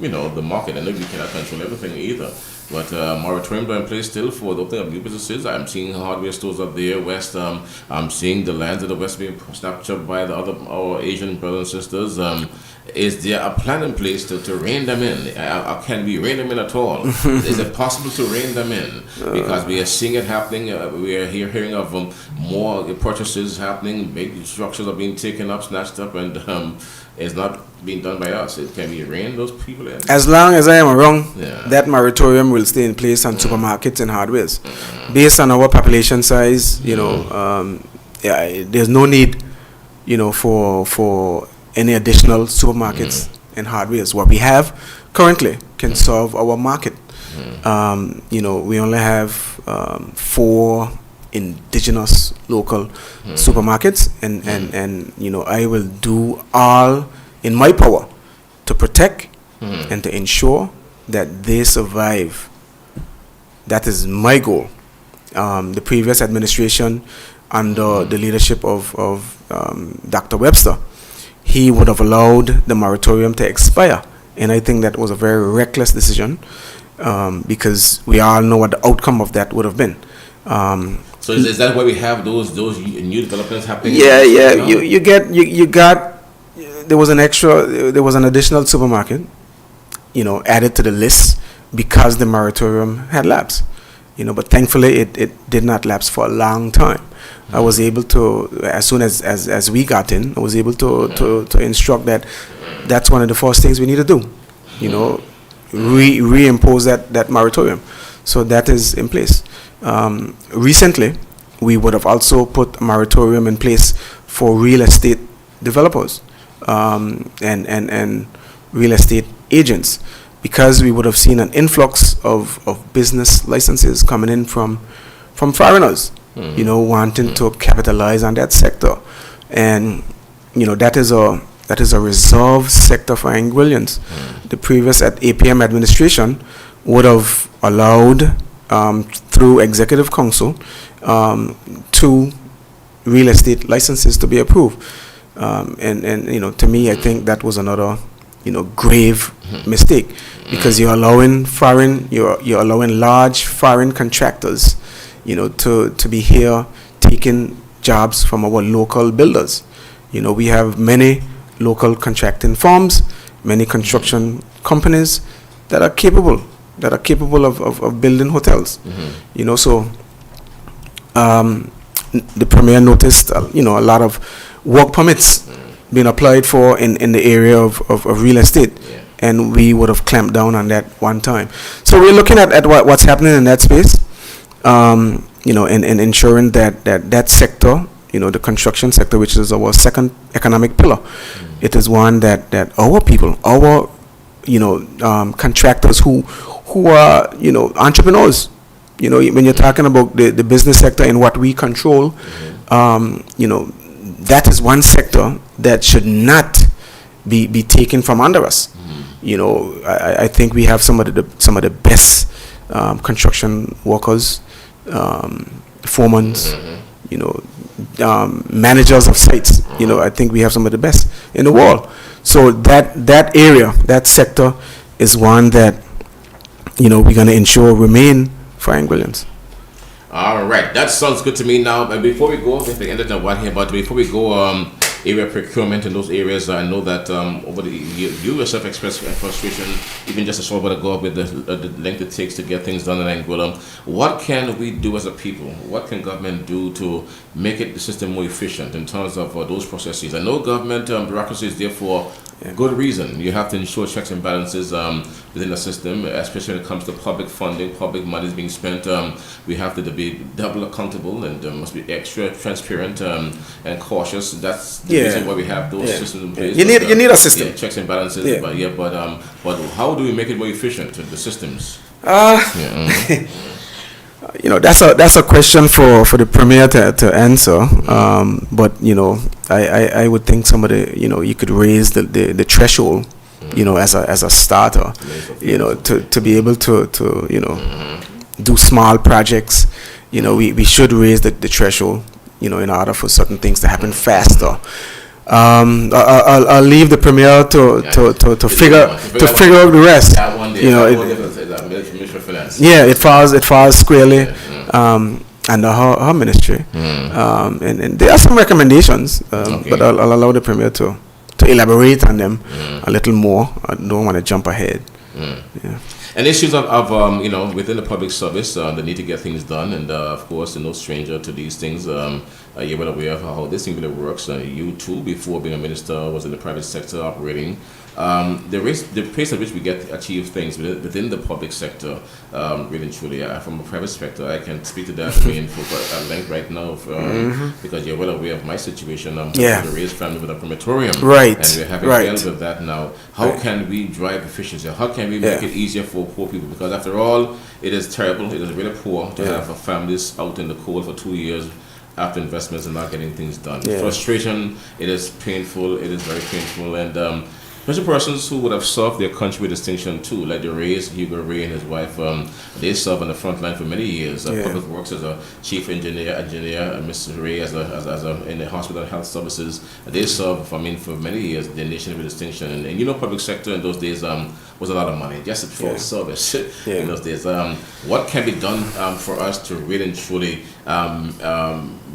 you know, the market, I know we cannot control everything either. But moratorium in place still for the opening of new businesses. I'm seeing hardware stores up there west. I'm seeing the lands of the west being snapped up by our Asian brothers and sisters. Is there a plan in place to rein them in? Can we rein them in at all? Is it possible to rein them in? Because we are seeing it happening. We are hearing of more purchases happening. Big structures are being taken up, snatched up, and it's not being done by us. Can we rein those people in? As long as I am around, that moratorium will stay in place on supermarkets and hardwares. Based on our population size, you know, there's no need, you know, for any additional supermarkets and hardwares. What we have currently can serve our market. You know, we only have 4 indigenous local supermarkets, and you know, I will do all in my power to protect and to ensure that they survive. That is my goal. The previous administration, under the leadership of Dr. Webster, he would have allowed the moratorium to expire. And I think that was a very reckless decision, because we all know what the outcome of that would have been. So is that why we have those new developments happening? Yeah. You got, there was an additional supermarket, you know, added to the list because the moratorium had lapsed. You know, but thankfully it did not lapse for a long time. I was able to, as soon as we got in, I was able to instruct that that's one of the first things we need to do. You know, reimpose that moratorium. So that is in place. Recently, we would have also put a moratorium in place for real estate developers and real estate agents, because we would have seen an influx of business licenses coming in from foreigners, you know, wanting to capitalize on that sector. And, you know, that is a reserved sector for Anguillians. The previous APM administration would have allowed, through Executive Council, 2 real estate licenses to be approved. And you know, to me, I think that was another, you know, grave mistake, because you're allowing large foreign contractors, you know, to be here taking jobs from our local builders. You know, we have many local contracting firms, many construction companies that are capable of building hotels. You know, so the Premier noticed, you know, a lot of work permits being applied for in the area of real estate, and we would have clamped down on that one time. So we're looking at what's happening in that space, you know, and ensuring that sector, you know, the construction sector, which is our second economic pillar, it is one that our people, our, you know, contractors who are, you know, entrepreneurs, you know, when you're talking about the business sector and what we control, you know, that is one sector that should not be taken from under us. You know, I think we have some of the best construction workers, foremen, you know, managers of sites. You know, I think we have some of the best in the world. So that area, that sector, is one that, you know, we're going to ensure remain for Anguillians. All right, that sounds good to me. Now, before we go, if we ended up one here, but before we go, area procurement in those areas, I know that over the you yourself expressed frustration, even just a short while ago, with the length it takes to get things done in Anguilla. What can we do as a people? What can government do to make the system more efficient in terms of those processes? I know government bureaucracy is there for good reason. You have to ensure checks and balances within the system, especially when it comes to public funding, public money is being spent. We have to be double accountable and must be extra transparent and cautious. That's the reason why we have those systems in place. You need a system. Checks and balances. But how do we make it more efficient, the systems? You know, that's a question for the Premier to answer. But you know, I would think somebody, you know, you could raise the threshold, you know, as a starter, you know, to be able to you know, do small projects. You know, we should raise the threshold, you know, in order for certain things to happen faster. I'll leave the Premier to figure out the rest. You know, it falls squarely under her ministry, and there are some recommendations, but I'll allow the Premier to elaborate on them a little more. I don't want to jump ahead. And issues of you know, within the public service, the need to get things done, and of course, no stranger to these things. You're well aware of how this thing really works. You too, before being a minister, was in the private sector operating. the pace at which we achieve things within the public sector, really and truly, from a private sector, I can speak to that at length right now, because you're well aware of my situation. I'm a raised family with a crematorium, right? And we're having dealt with that now. How can we drive efficiency? How can we make it easier for poor people? Because after all, it is terrible. It is really poor to have families out in the cold for 2 years after investments and not getting things done. Frustration, it is painful, it is very painful, and especially persons who would have served their country with distinction too, like the Rays, Hugo Ray and his wife, they served on the front line for many years. Public Works as a chief engineer, Mr. Ray as a in the hospital and health services, they served for many years their nation with distinction. And you know, public sector in those days was a lot of money just for service in those days. What can be done for us to really and truly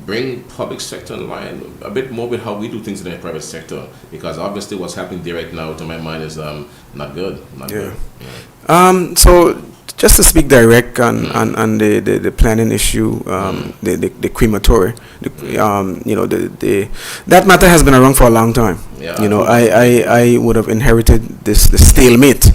bring public sector in line a bit more with how we do things in the private sector, because obviously what's happening there right now, to my mind, is not good. Good. So just to speak direct on the planning issue, the crematory, that matter has been around for a long time. I would have inherited this stalemate,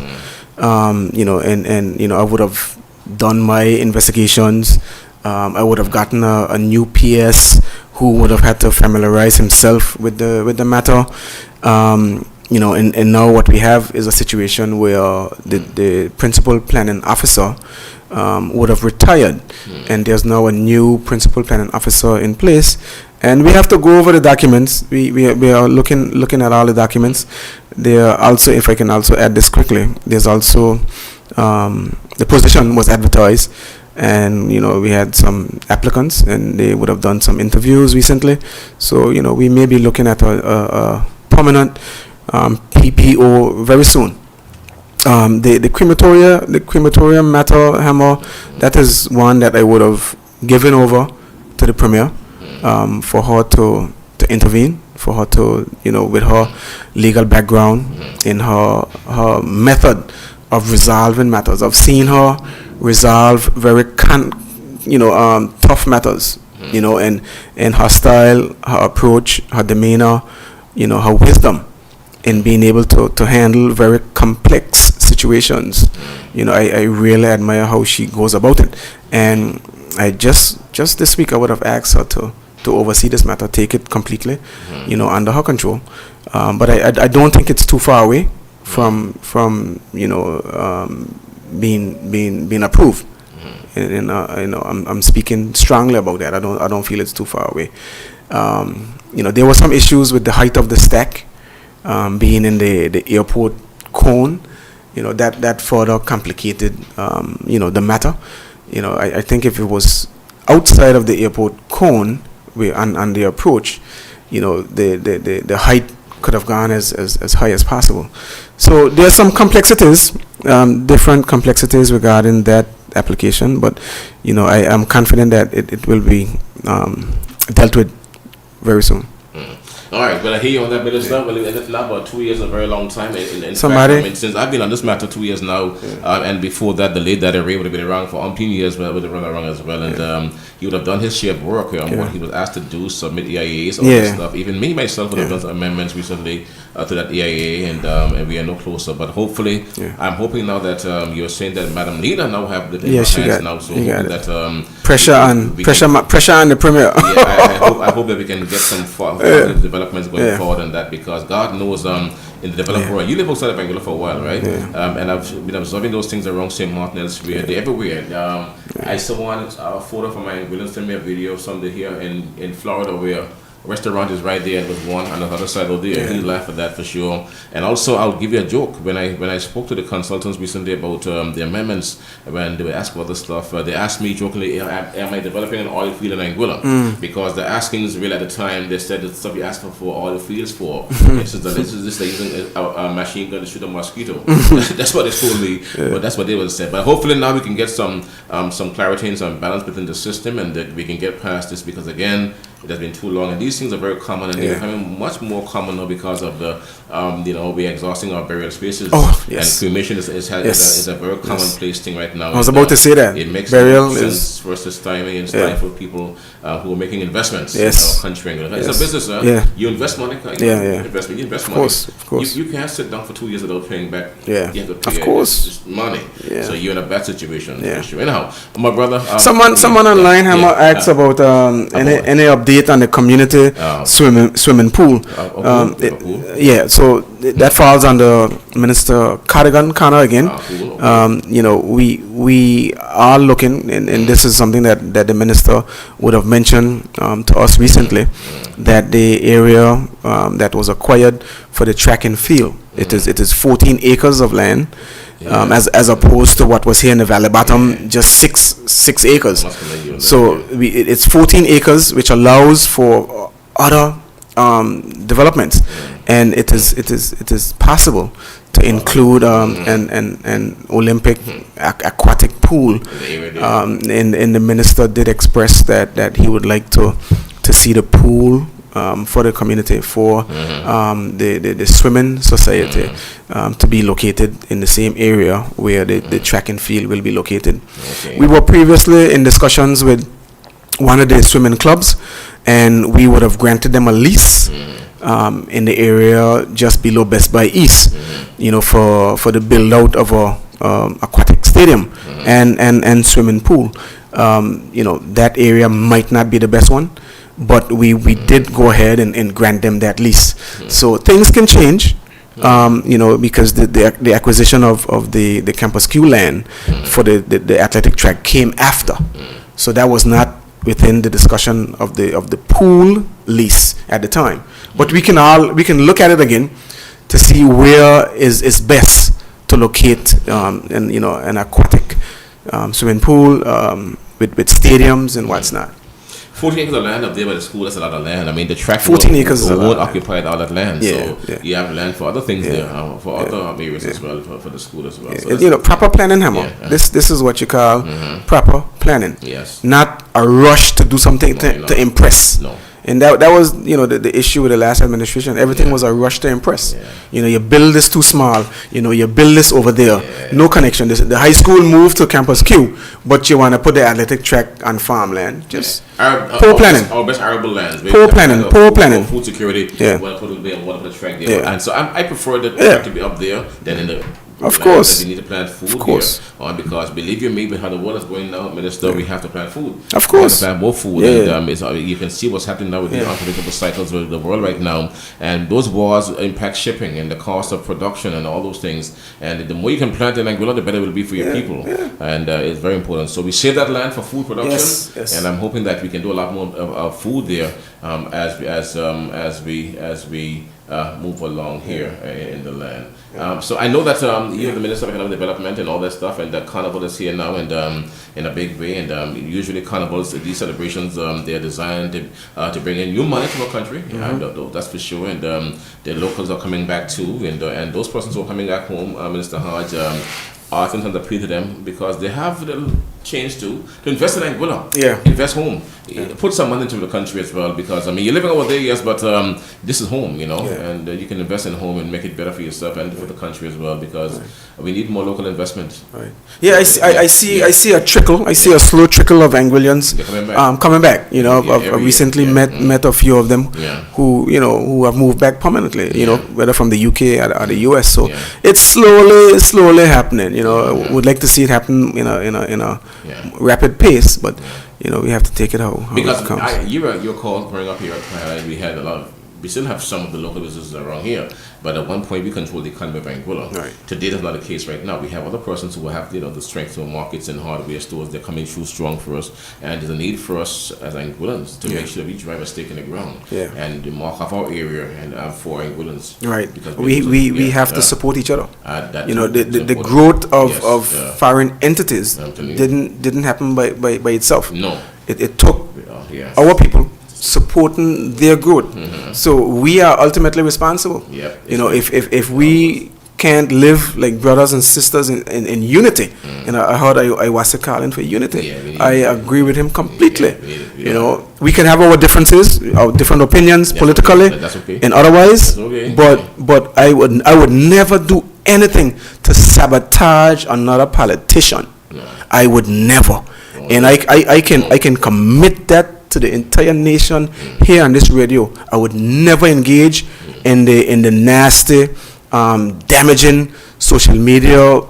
and I would have done my investigations. I would have gotten a new PS who would have had to familiarize himself with the matter. And now what we have is a situation where the principal planning officer would have retired, and there's now a new principal planning officer in place, and we have to go over the documents. We are looking at all the documents. There are also, if I can also add this quickly, there's also the position was advertised. And we had some applicants, and they would have done some interviews recently. So we may be looking at a permanent PPO very soon. The crematorium matter, Hammer, that is one that I would have given over to the Premier for her to intervene, for her to with her legal background in her method of resolving matters. I've seen her resolve very tough matters, and her style, her approach, her demeanor, her wisdom in being able to handle very complex situations. I really admire how she goes about it. And I just this week I would have asked her to oversee this matter, take it completely, under her control. But I don't think it's too far away from being approved, and I'm speaking strongly about that. I don't feel it's too far away. There were some issues with the height of the stack, being in the airport cone. That further complicated the matter. I think if it was outside of the airport cone on the approach, the height could have gone as high as possible. So there are some complexities, different complexities regarding that application, but I am confident that it will be dealt with very soon. All right, well, I hear you on that bit of stuff. Well, it's not about 2 years, a very long time. In Somebody? fact, since I've been on this matter 2 years now, and before that, the late Daddy Ray would have been around for umpteen years, but would have run around as well, and he would have done his share of work. What he was asked to do, submit EIAs, all this stuff. Even me myself would have done some amendments recently to that EIA, and we are no closer. But hopefully, I'm hoping now that you're saying that Madam Leader now have the hands now, so that pressure on the Premier. I hope that we can get some developments going forward on that, because God knows in the developed world, you live outside of Angola for a while, right? And I've been observing those things around St. Martin elsewhere. They're everywhere. I saw a photo from my Williams sent me a video of somebody here in Florida where a restaurant is right there, and there's one on the other side of there. He laughed at that for sure. And also, I'll give you a joke. When I spoke to the consultants recently about the amendments, when they were asked about this stuff, they asked me jokingly, am I developing an oil field in Angola? Because the askings really at the time, they said the stuff you asked for oil fields for. This is using a machine gun to shoot a mosquito. That's what they told me, but that's what they would say. But hopefully now we can get some clarity and some balance within the system, and that we can get past this, because again, It has been too long, and these things are very common, and they're becoming much more common now because of the, we're exhausting our burial spaces. Oh, yes. And cremation is a very commonplace thing right now. I was about to say that. It makes Burial sense versus timing. It's time for people who are making investments in Yes. our country. It's a business, You invest money. You invest money. Of course. You can't sit down for 2 years without paying back. Yeah. You have to pay Of course. just money. Yeah. So you're in a bad situation. Yeah. Anyhow, my brother. Someone online asked about any update on the community swimming pool. Pool. So that falls under Minister Cardigan Connor again. Cool. We are looking, and this is something that the minister would have mentioned to us recently, that the area that was acquired for the track and field, it is 14 acres of land. As opposed to what was here in the Valley Bottom, just six acres. So it's 14 acres, which allows for other developments, and it is possible to include an Olympic aquatic pool. And the minister did express that he would like to see the pool for the community, for the swimming society to be located in the same area where the track and field will be located. Okay. We were previously in discussions with one of the swimming clubs, and we would have granted them a lease in the area just below Best Buy East, for the build out of a aquatic stadium and swimming pool. That area might not be the best one, but we did go ahead and grant them that lease. So things can change, because the acquisition of the Campus Q land for the athletic track came after. So that was not within the discussion of the pool lease at the time. But we can look at it again to see where is best to locate an aquatic swimming pool with stadiums and what's not. 14 acres of land up there by the school, that's a lot of land. I mean, the track 14 acres is a lot won't of land. occupy all that land. Yeah, so you have land for other things there, for other areas as well, for the school as well. So Proper planning, Hammer. This is what you call proper planning. Yes. Not a rush to do something to impress. No. And that was the issue with the last administration. Everything was a rush to impress. Yeah. You build this too small. You build this over there. No connection. The high school moved to Campus Q, but you want to put the athletic track on farmland. Just poor planning. Our best arable lands. Poor planning. Poor planning. Food security. Yeah. Want to put the track there. And so I prefer the track to be up there than in the. Of course. We need to plant food Of course. here, because believe you me, with how the world is going now, Minister, we have to plant food. Of course. We have to plant more food. Yeah. And you can see what's happening now with the unpredictable cycles of the world right now. And those wars impact shipping and the cost of production and all those things. And the more you can plant in Anguilla, the better it will be for your people. Yeah. And it's very important. So we save that land for food production. Yes. And I'm hoping that we can do a lot more food there as we move along here in the land. So I know that you're the Minister of Economic Development and all that stuff, and the carnival is here now and in a big way. And usually carnivals, these celebrations, they're designed to bring in new money to our country. That's for sure. And the locals are coming back too. And those persons who are coming back home, Minister Hodge, I sometimes appeal to them because they have the change to invest in Anguilla. Yeah. Invest home. Put some money into the country as well, because you're living over there, yes, but this is home, and you can invest in home and make it better for yourself and for the country as well, because we need more local investment. Right. Yeah, I see a trickle. I see a slow trickle of Anguillians coming back. I've recently met a few of them who have moved back permanently. Whether from the UK or the US. So it's slowly happening. Would like to see it happen in a rapid pace, but we have to take it how because it comes. your call growing up here at Twilight, we still have some of the local businesses around here, but at one point we controlled the economy of Anguilla. Right. Today that's not the case right now. We have other persons who have the strength to markets and hardware stores. They're coming through strong for us, and there's a need for us as Anguillans to make sure we drive a stake in the ground and mark off our area and for Anguillans. Right. Because we have to support each other. The growth of foreign entities didn't happen by itself. No. It took our people supporting their growth. So we are ultimately responsible. Yep. If we can't live like brothers and sisters in unity. You know, I heard I was calling for unity. Yeah, I agree with him completely. Yeah. You know, we can have our differences, our different opinions politically okay. That's okay. and otherwise. That's okay. But I would never do anything to sabotage another politician. No. I would never. And I can commit that to the entire nation here on this radio. I would never engage in the nasty, damaging social media,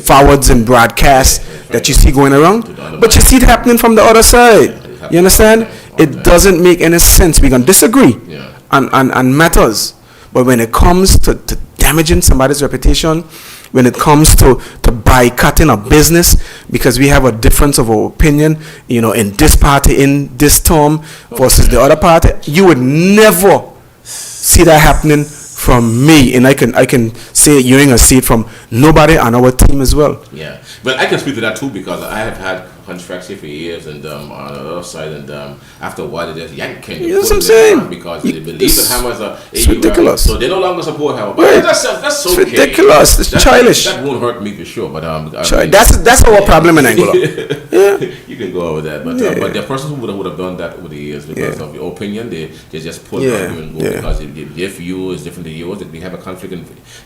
forwards and broadcasts that you see going around. But you see it happening from the other side. You understand? It doesn't make any sense. We can disagree on matters, but when it comes to damaging somebody's reputation, when it comes to boycotting a business because we have a difference of our opinion, in this party, in this term versus the other party, you would never see that happening from me. And I can say you ain't gonna see it from nobody on our team as well. Yeah, but I can speak to that too because I have had contracts here for years, and on the other side, and after a while they just yank Kenya. You know what I'm saying? Because they believe that Hammer is it's ridiculous. So they no longer support Hammer. But Right. that's It's okay. ridiculous. It's childish. That won't hurt me for sure. But That's our problem in Angola. Yeah. You can go over that, but Yeah. but the person who would have done that over the years because Yeah. of your opinion, they just pull Yeah. out you and go Yeah. because their view is different to yours. That we have a conflict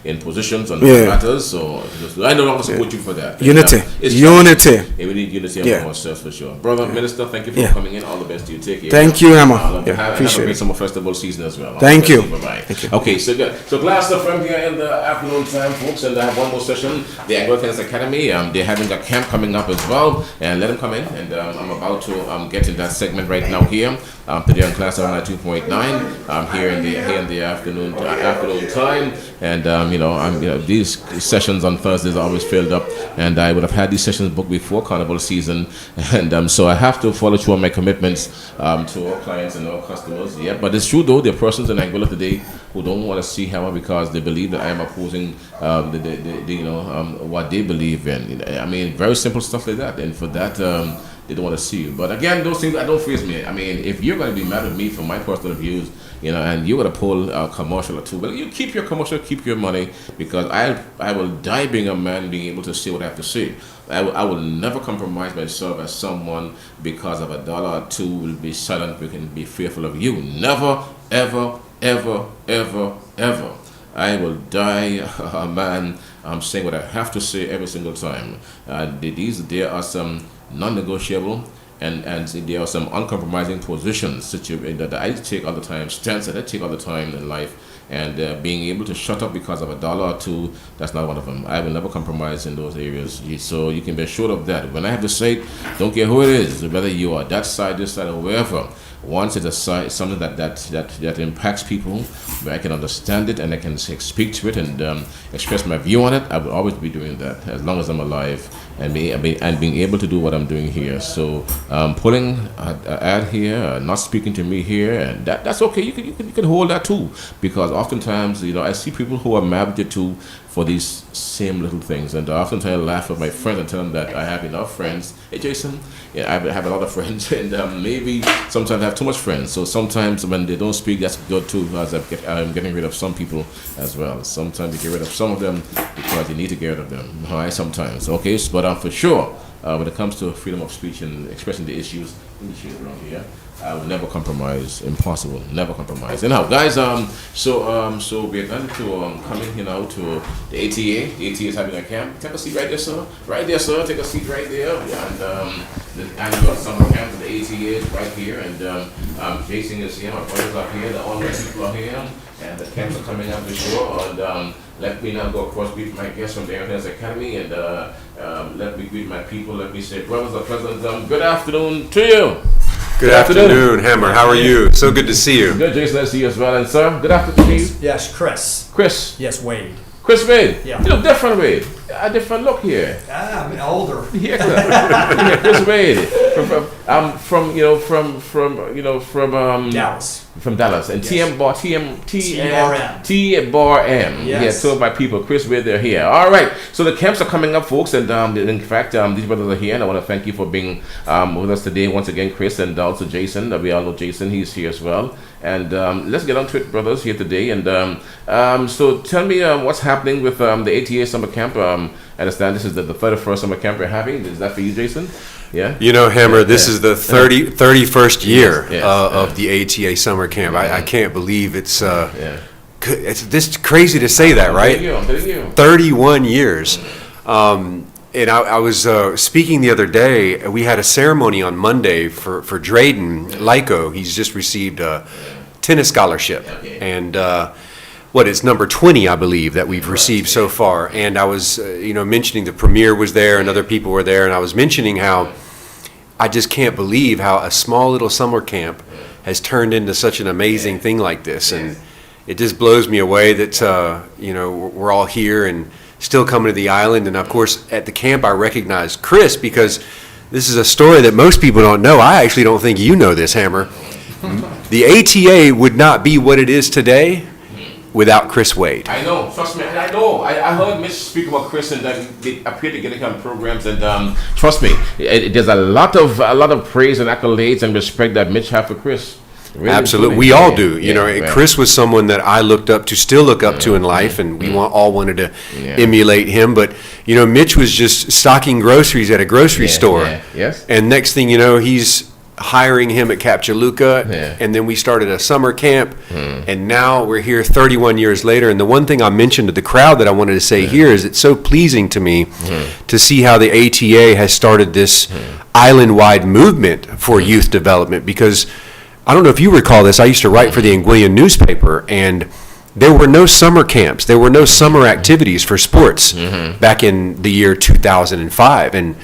in positions on Yeah. matters. So I no longer support you for that. Unity. It's Unity. yeah, we need unity Yeah. among ourselves for sure. Brother Minister, thank you for Yeah. coming in. All the best to you. Take care. Thank you, Hammer. Have a Appreciate great it. summer festival season as well. Thank you. Bye-bye. Thank you. Okay, so good. So Gloucester from here in the afternoon time, folks, and I have one more session. The Anglo-Tennis Academy, they're having a camp coming up as well, and let them come in. And I'm about to get in that segment right now here. Today on Class 2.9. Here in the afternoon time, and these sessions on Thursdays are always filled up, and I would have had these sessions booked before Carnival season, and so I have to follow through on my commitments to our clients and our customers. Yeah, but it's true though, there are persons in Angola today who don't want to see Hammer because they believe that I am opposing what they believe in. I mean, very simple stuff like that, and for that. They don't want to see you. But again, those things don't faze me. I mean, if you're going to be mad at me for my personal views, and you're going to pull a commercial or two, well, you keep your commercial, keep your money, because I will die being a man, being able to say what I have to say. I will never compromise myself as someone because of $1 or $2 will be silent, we can be fearful of you. Never, ever, ever, ever, ever. I will die a man. I'm saying what I have to say every single time. There are some non-negotiable and there are some uncompromising positions that I take all the time, stance that I take all the time in life, and being able to shut up because of $1 or $2, that's not one of them. I will never compromise in those areas, so you can be assured of that. When I have to say it, don't care who it is, whether you are that side, this side, or wherever. Once it's something that impacts people, where I can understand it and I can speak to it and express my view on it, I will always be doing that as long as I'm alive and being able to do what I'm doing here. So pulling an ad here, not speaking to me here, and that's okay. You can hold that too, because oftentimes I see people who are mad at you for these same little things, and oftentimes I laugh at my friends and tell them that I have enough friends. Hey Jason, yeah, I have a lot of friends, and maybe sometimes I have too much friends. So sometimes when they don't speak, that's good too, as I'm getting rid of some people as well. Sometimes you get rid of some of them because you need to get rid of them. All right, sometimes. Okay, but for sure, when it comes to freedom of speech and expressing the issues around here, I will never compromise. Impossible. Never compromise. Anyhow, guys, so we're going to come in here now to the ATA. The ATA is having a camp. Take a seat right there, sir. Right there, sir. Take a seat right there. And the annual summer camp for the ATA is right here. And Jason is here. My brothers are here. The all people are here. And the camps are coming up for sure. And let me now go across with my guests from the Anglo-Tennis Academy. And let me greet my people. Let me say, brothers are present. Good afternoon to you. Good afternoon, Hammer. How are you? So good to see you. Good, Jason. Nice to see you as well. And sir, good afternoon to you. Yes, Chris. Chris. Yes, Wade. Chris Wade. Yeah. You look different, Wade. a different look here. I'm older. Yeah, Chris Wade from Dallas. From Dallas, and Yes. T-Bar-M. Yes. Yeah, so my people, Chris Wade, they're here. All right, so the camps are coming up, folks, and in fact, these brothers are here, and I want to thank you for being with us today once again, Chris, and also Jason. We all know Jason; he's here as well. And let's get on to it, brothers, here today. And so tell me what's happening with the ATA summer camp. I understand this is the 31st summer camp we're having. Is that for you, Jason? Yeah. You know, Hammer, this is the 31st year Yes, of the ATA summer camp. I can't believe it's Yeah. it's this crazy to say that, right? I'm telling you. 31 years. And I was speaking the other day. We had a ceremony on Monday for Drayden Lyko. He's just received a tennis scholarship. Okay. And it's number 20, I believe, that we've received so far. And I was, mentioning the premier was there and other people were there. And I was mentioning how I just can't believe how a small little summer camp has turned into such an amazing thing like this. And it just blows me away that, we're all here and still coming to the island. And of course, at the camp, I recognized Chris because this is a story that most people don't know. I actually don't think you know this, Hammer. The ATA would not be what it is today without Chris Wade. I know, trust me, I know. I heard Mitch speak about Chris, and they appear to get him on programs, and trust me, there's a lot of praise and accolades and respect that Mitch have for Chris. Really, Absolutely, truly. we all Yeah, do. yeah, And right. Chris was someone that I looked up to, still look up to in life, and we all wanted to Yeah. emulate him. But Mitch was just stocking groceries at a grocery Yeah, store, yeah, yes. and next thing you know, he's hiring him at Capchaluca, Yeah. and then we started a summer camp, and now we're here 31 years later. And the one thing I mentioned to the crowd that I wanted to say here is it's so pleasing to me to see how the ATA has started this island-wide movement for youth development, because I don't know if you recall this, I used to write for the Anguillan newspaper, and there were no summer camps, there were no summer activities for sports back in the year 2005. And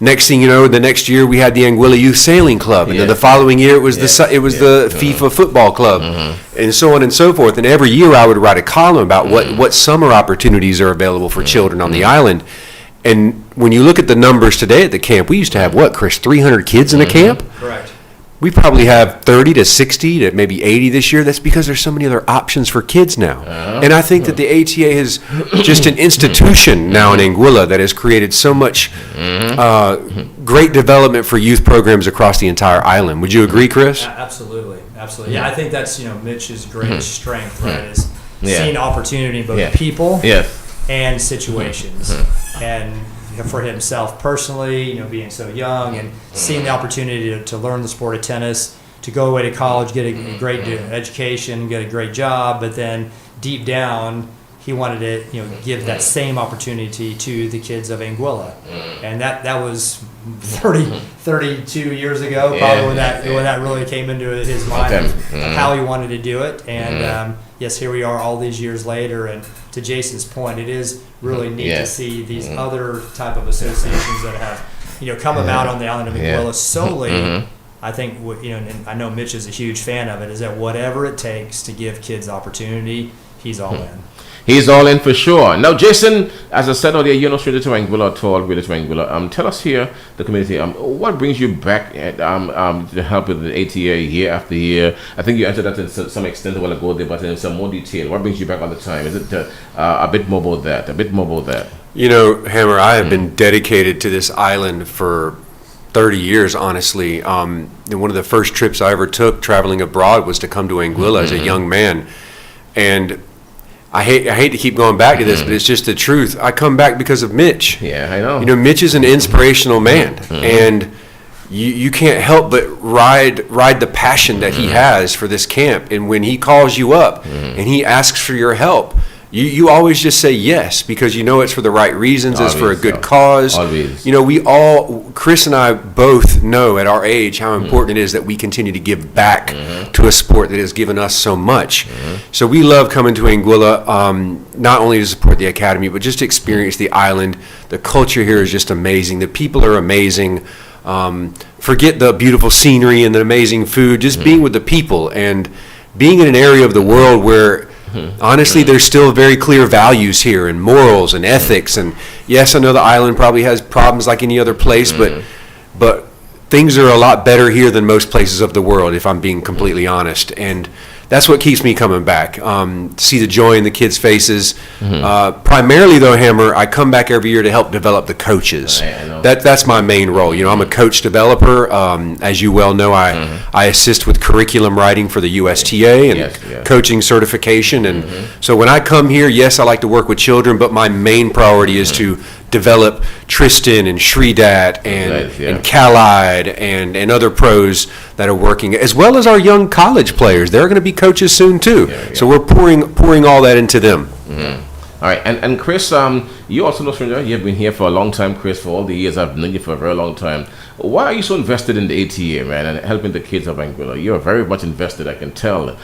next thing you know, the next year we had the Anguilla Youth Sailing Club, and then the following year it was the FIFA Football Club, and so on and so forth. And every year I would write a column about what summer opportunities are available for children on the island. And when you look at the numbers today at the camp, we used to have, Chris, 300 kids in a camp? Correct. We probably have 30 to 60 to maybe 80 this year. That's because there's so many other options for kids now. And I think that the ATA is just an institution now in Anguilla that has created so much great development for youth programs across the entire island. Would you agree, Chris? Absolutely. Yeah, I think that's Mitch's greatest strength, right? Is Yeah. seeing opportunity in both Yeah. people Yes. and situations, and for himself personally, being so young and seeing the opportunity to learn the sport of tennis, to go away to college, get a great education, get a great job, but then deep down he wanted to give that same opportunity to the kids of Anguilla, and that was 32 years ago, probably when that really came into his mind of how he wanted to do it. And yes, here we are all these years later, and to Jason's point, it is really neat to see these other type of associations that have come about on the island of Anguilla solely. I think and I know Mitch is a huge fan of it, is that whatever it takes to give kids opportunity, he's all in. He's all in for sure. Now, Jason, as I said earlier, you're not related to Anguilla at all, related to Anguilla. Tell us here, the community, what brings you back to help with the ATA year after year? I think you answered that to some extent a while ago there, but in some more detail. What brings you back all the time? Is it a bit more about that? Hammer, I have been dedicated to this island for 30 years, honestly. And one of the first trips I ever took traveling abroad was to come to Anguilla as a young man. And I hate to keep going back to this, but it's just the truth. I come back because of Mitch. Yeah, I know. Mitch is an inspirational man, and you can't help but ride the passion that he has for this camp. And when he calls you up and he asks for your help, you always just say yes, because it's for the right reasons, it's for a good cause. Always. Chris and I both know at our age how important it is that we continue to give back to a sport that has given us so much. So we love coming to Anguilla, not only to support the academy, but just to experience the island. The culture here is just amazing. The people are amazing. Forget the beautiful scenery and the amazing food, just being with the people and being in an area of the world where Honestly, there's still very clear values here and morals and ethics. And yes, I know the island probably has problems like any other place, but things are a lot better here than most places of the world, if I'm being completely honest. And that's what keeps me coming back. See the joy in the kids' faces. Primarily, though, Hammer, I come back every year to help develop the coaches. I know. That's my main role. You know, I'm a coach developer. As you well know, I assist with curriculum writing for the USTA and Yes, yeah. coaching certification. And so when I come here, yes, I like to work with children, but my main priority is to develop Tristan and Shridat Right, yeah. and Khalid and other pros that are working, as well as our young college players. They're going to be coaches soon too. Yeah. So we're pouring all that into them. All right, and Chris, you also know, stranger, you've been here for a long time, Chris, for all the years I've known you for a very long time. Why are you so invested in the ATA, man, and helping the kids of Anguilla? You're very much invested, I can tell.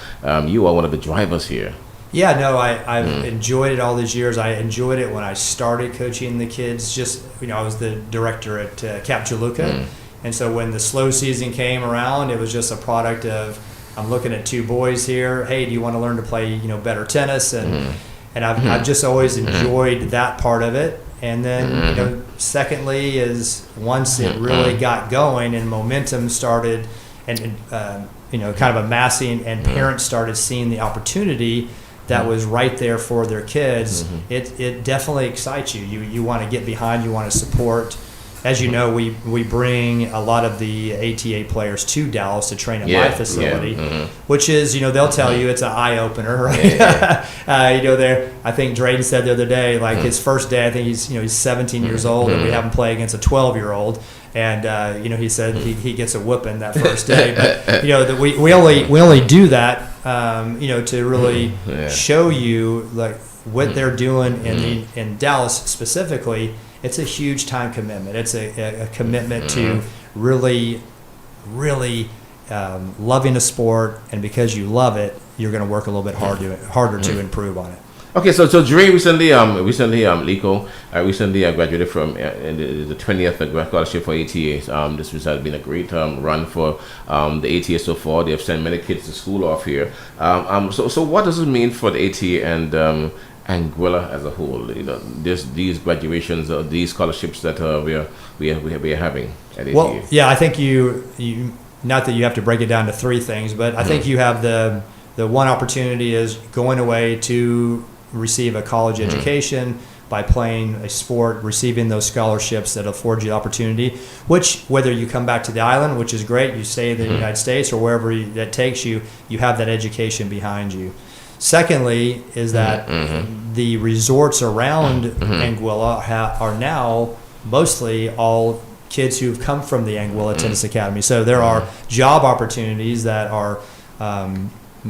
You are one of the drivers here. Yeah, no, I've enjoyed it all these years. I enjoyed it when I started coaching the kids. Just, I was the director at Cap Juluca. And so when the slow season came around, it was just a product of, I'm looking at two boys here. Hey, do you want to learn to play, better tennis? And I've just always enjoyed that part of it. And then, secondly, is once it really got going and momentum started and kind of amassing and parents started seeing the opportunity that was right there for their kids, it definitely excites you. You want to get behind, you want to support. As you know, we bring a lot of the ATA players to Dallas to train at my facility, which is, they'll tell you it's an eye opener, right? I think Drayden said the other day, like his first day, I think he's 17 years old, and we have him play against a 12-year-old. And he said he gets a whooping that first day, but we only do that to really show you like what they're doing in Dallas specifically. It's a huge time commitment. It's a commitment to really loving a sport, and because you love it, you're going to work a little bit harder to improve on it. Okay, so Dre recently Lico recently graduated from the 20th scholarship for ATA. This has been a great run for the ATA so far. They have sent many kids to school off here. So what does it mean for the ATA and Anguilla as a whole? These graduations, these scholarships that we are having at ATA. Well, yeah, I think you not that you have to break it down to three things, but I think you have the one opportunity is going away to receive a college education by playing a sport, receiving those scholarships that afford you the opportunity, which whether you come back to the island, which is great, you stay in the United States or wherever that takes you, you have that education behind you. Secondly is that the resorts around Anguilla are now mostly all kids who've come from the Anguilla Tennis Academy. So there are job opportunities that are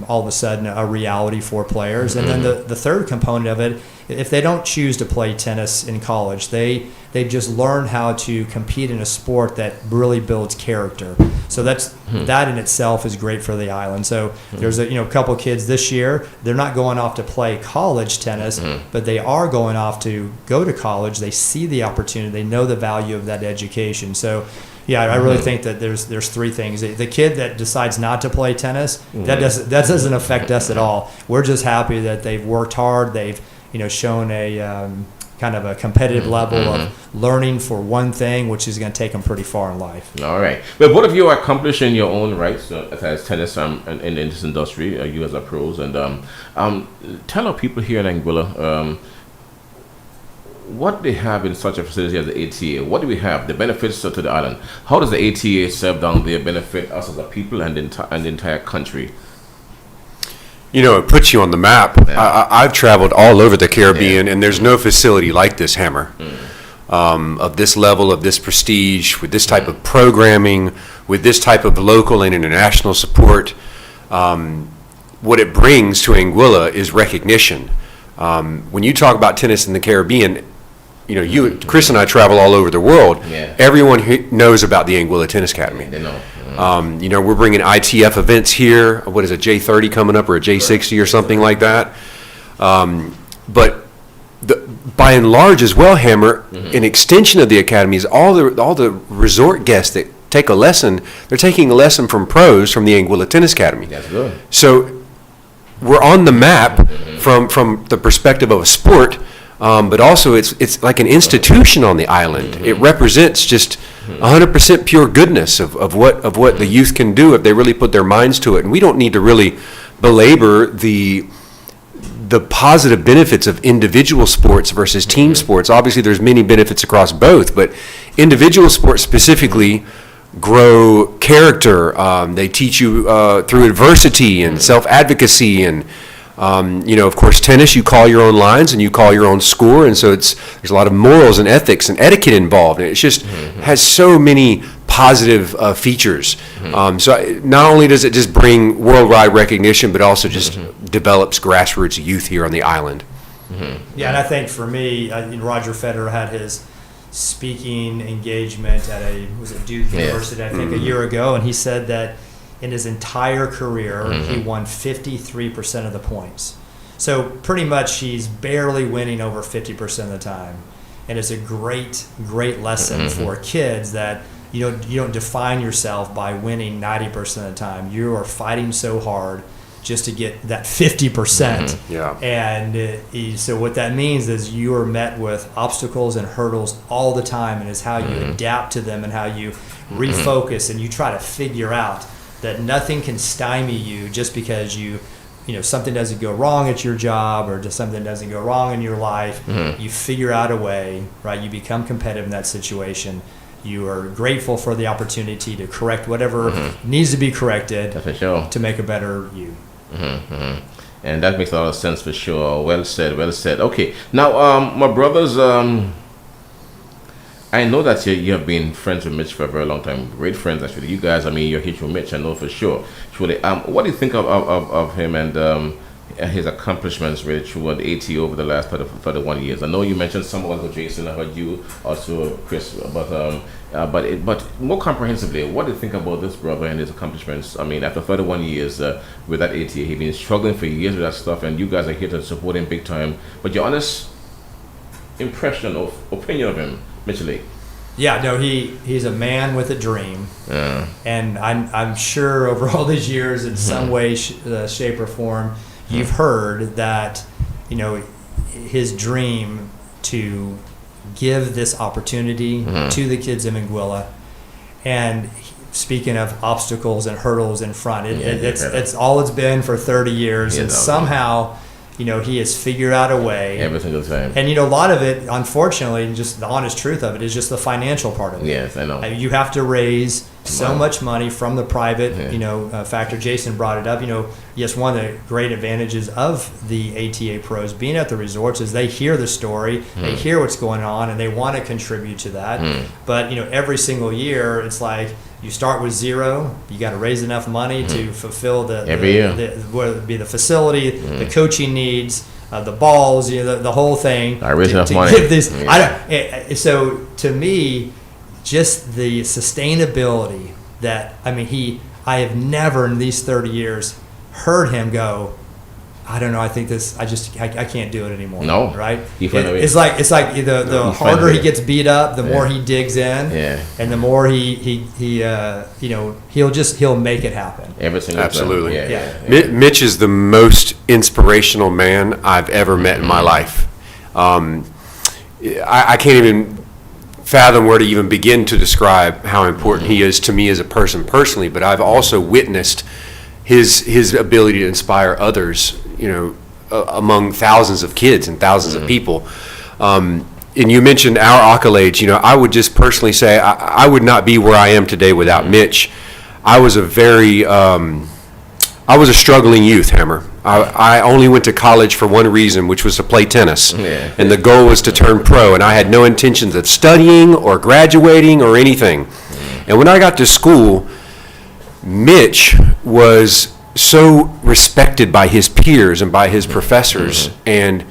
all of a sudden a reality for players. And then the third component of it, if they don't choose to play tennis in college, they just learn how to compete in a sport that really builds character. So that in itself is great for the island. So there's a couple kids this year, they're not going off to play college tennis, but they are going off to go to college. They see the opportunity, they know the value of that education. So yeah, I really think that there's three things. The kid that decides not to play tennis, that doesn't affect us at all. We're just happy that they've worked hard. They've shown a kind of a competitive level of learning for one thing, which is going to take them pretty far in life. All right. Well, both of you are accomplishing your own rights as tennis in this industry. You as a pros, and tell our people here in Anguilla what they have in such a facility as the ATA. What do we have? The benefits to the island. How does the ATA serve down there benefit us as a people and the entire country? It puts you on the map. I've traveled all over the Caribbean, and there's no facility like this, Hammer, of this level, of this prestige, with this type of programming, with this type of local and international support. What it brings to Anguilla is recognition. When you talk about tennis in the Caribbean, Chris and I travel all over the world. Yeah. Everyone knows about the Anguilla Tennis Academy. They know. We're bringing ITF events here. What is a J30 coming up or a J60 or something like that? But by and large as well, Hammer, an extension of the academy is all the resort guests that take a lesson. They're taking a lesson from pros from the Anguilla Tennis Academy. That's good. So we're on the map from the perspective of a sport, but also it's like an institution on the island. It represents just 100% pure goodness of what the youth can do if they really put their minds to it. And we don't need to really belabor the positive benefits of individual sports versus team sports. Obviously, there's many benefits across both, but individual sports specifically grow character. They teach you through adversity and self-advocacy, and of course, tennis, you call your own lines and you call your own score, and so there's a lot of morals and ethics and etiquette involved. And it just has so many positive features. So not only does it just bring worldwide recognition, but also just develops grassroots youth here on the island. Yeah, and I think for me, Roger Federer had his speaking engagement at Duke University, I think, a year ago, and he said that in his entire career, he won 53% of the points. So pretty much he's barely winning over 50% of the time. And it's a great, great lesson for kids that you don't define yourself by winning 90% of the time. You are fighting so hard just to get that 50%. Yeah. And so what that means is you are met with obstacles and hurdles all the time, and it's how you adapt to them and how you refocus and you try to figure out that nothing can stymie you just because something doesn't go wrong at your job or just something doesn't go wrong in your life. You figure out a way, right? You become competitive in that situation. You are grateful for the opportunity to correct whatever needs to be corrected to make a better you. And that makes a lot of sense for sure. Well said, well said. Okay, now my brothers, I know that you have been friends with Mitch for a very long time. Great friends, actually. You guys, you're huge with Mitch, I know for sure. Truly, what do you think of him and his accomplishments really throughout AT over the last 31 years? I know you mentioned some of it, Jason. I heard you also, Chris. But more comprehensively, what do you think about this brother and his accomplishments? After 31 years with that AT, he's been struggling for years with that stuff, and you guys are here to support him big time. But your honest impression of opinion of him, Mitchell Lake? Yeah, no, he's a man with a dream, and I'm sure over all these years, in some way, shape, or form, you've heard that, his dream to give this opportunity to the kids in Anguilla, and speaking of obstacles and hurdles in front, it's all it's been for 30 years, and somehow, he has figured out a way. Every single time. And, a lot of it, unfortunately, just the honest truth of it, is just the financial part of it. Yes, I know. You have to raise so much money from the private, factor. Jason brought it up. Yes, one of the great advantages of the ATA pros being at the resorts is they hear the story, they hear what's going on, and they want to contribute to that. But, every single year, it's like you start with zero. You got to raise enough money to fulfill whether it be the facility, the coaching needs, the balls, the whole thing. I raise enough money. Give this, so to me, just the sustainability that I have never in these 30 years heard him go, I don't know, I think this, I can't do it anymore. No. Right? It's like the harder he gets beat up, the more he digs in. Yeah. And the more he'll make it happen. Every single Absolutely. time. Yeah. Mitch is the most inspirational man I've ever met in my life. I can't even fathom where to even begin to describe how important he is to me as a person personally, but I've also witnessed his ability to inspire others, among thousands of kids and thousands of people. And you mentioned our accolades. I would just personally say I would not be where I am today without Mitch. I was a struggling youth, Hammer. I only went to college for one reason, which was to play tennis. Yeah. And the goal was to turn pro, and I had no intentions of studying or graduating or anything. And when I got to school, Mitch was so respected by his peers and by his professors, and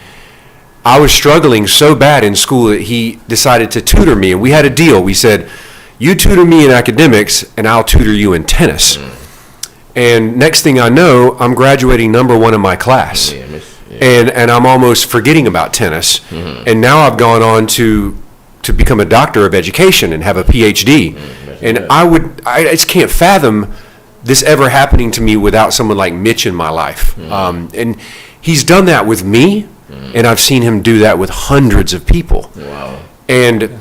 I was struggling so bad in school that he decided to tutor me, and we had a deal. We said, you tutor me in academics, and I'll tutor you in tennis. And next thing I know, I'm graduating number one in my class. And I'm almost forgetting about tennis. And now I've gone on to become a doctor of education and have a PhD. And I just can't fathom this ever happening to me without someone like Mitch in my life. And he's done that with me, and I've seen him do that with hundreds of people. Wow. And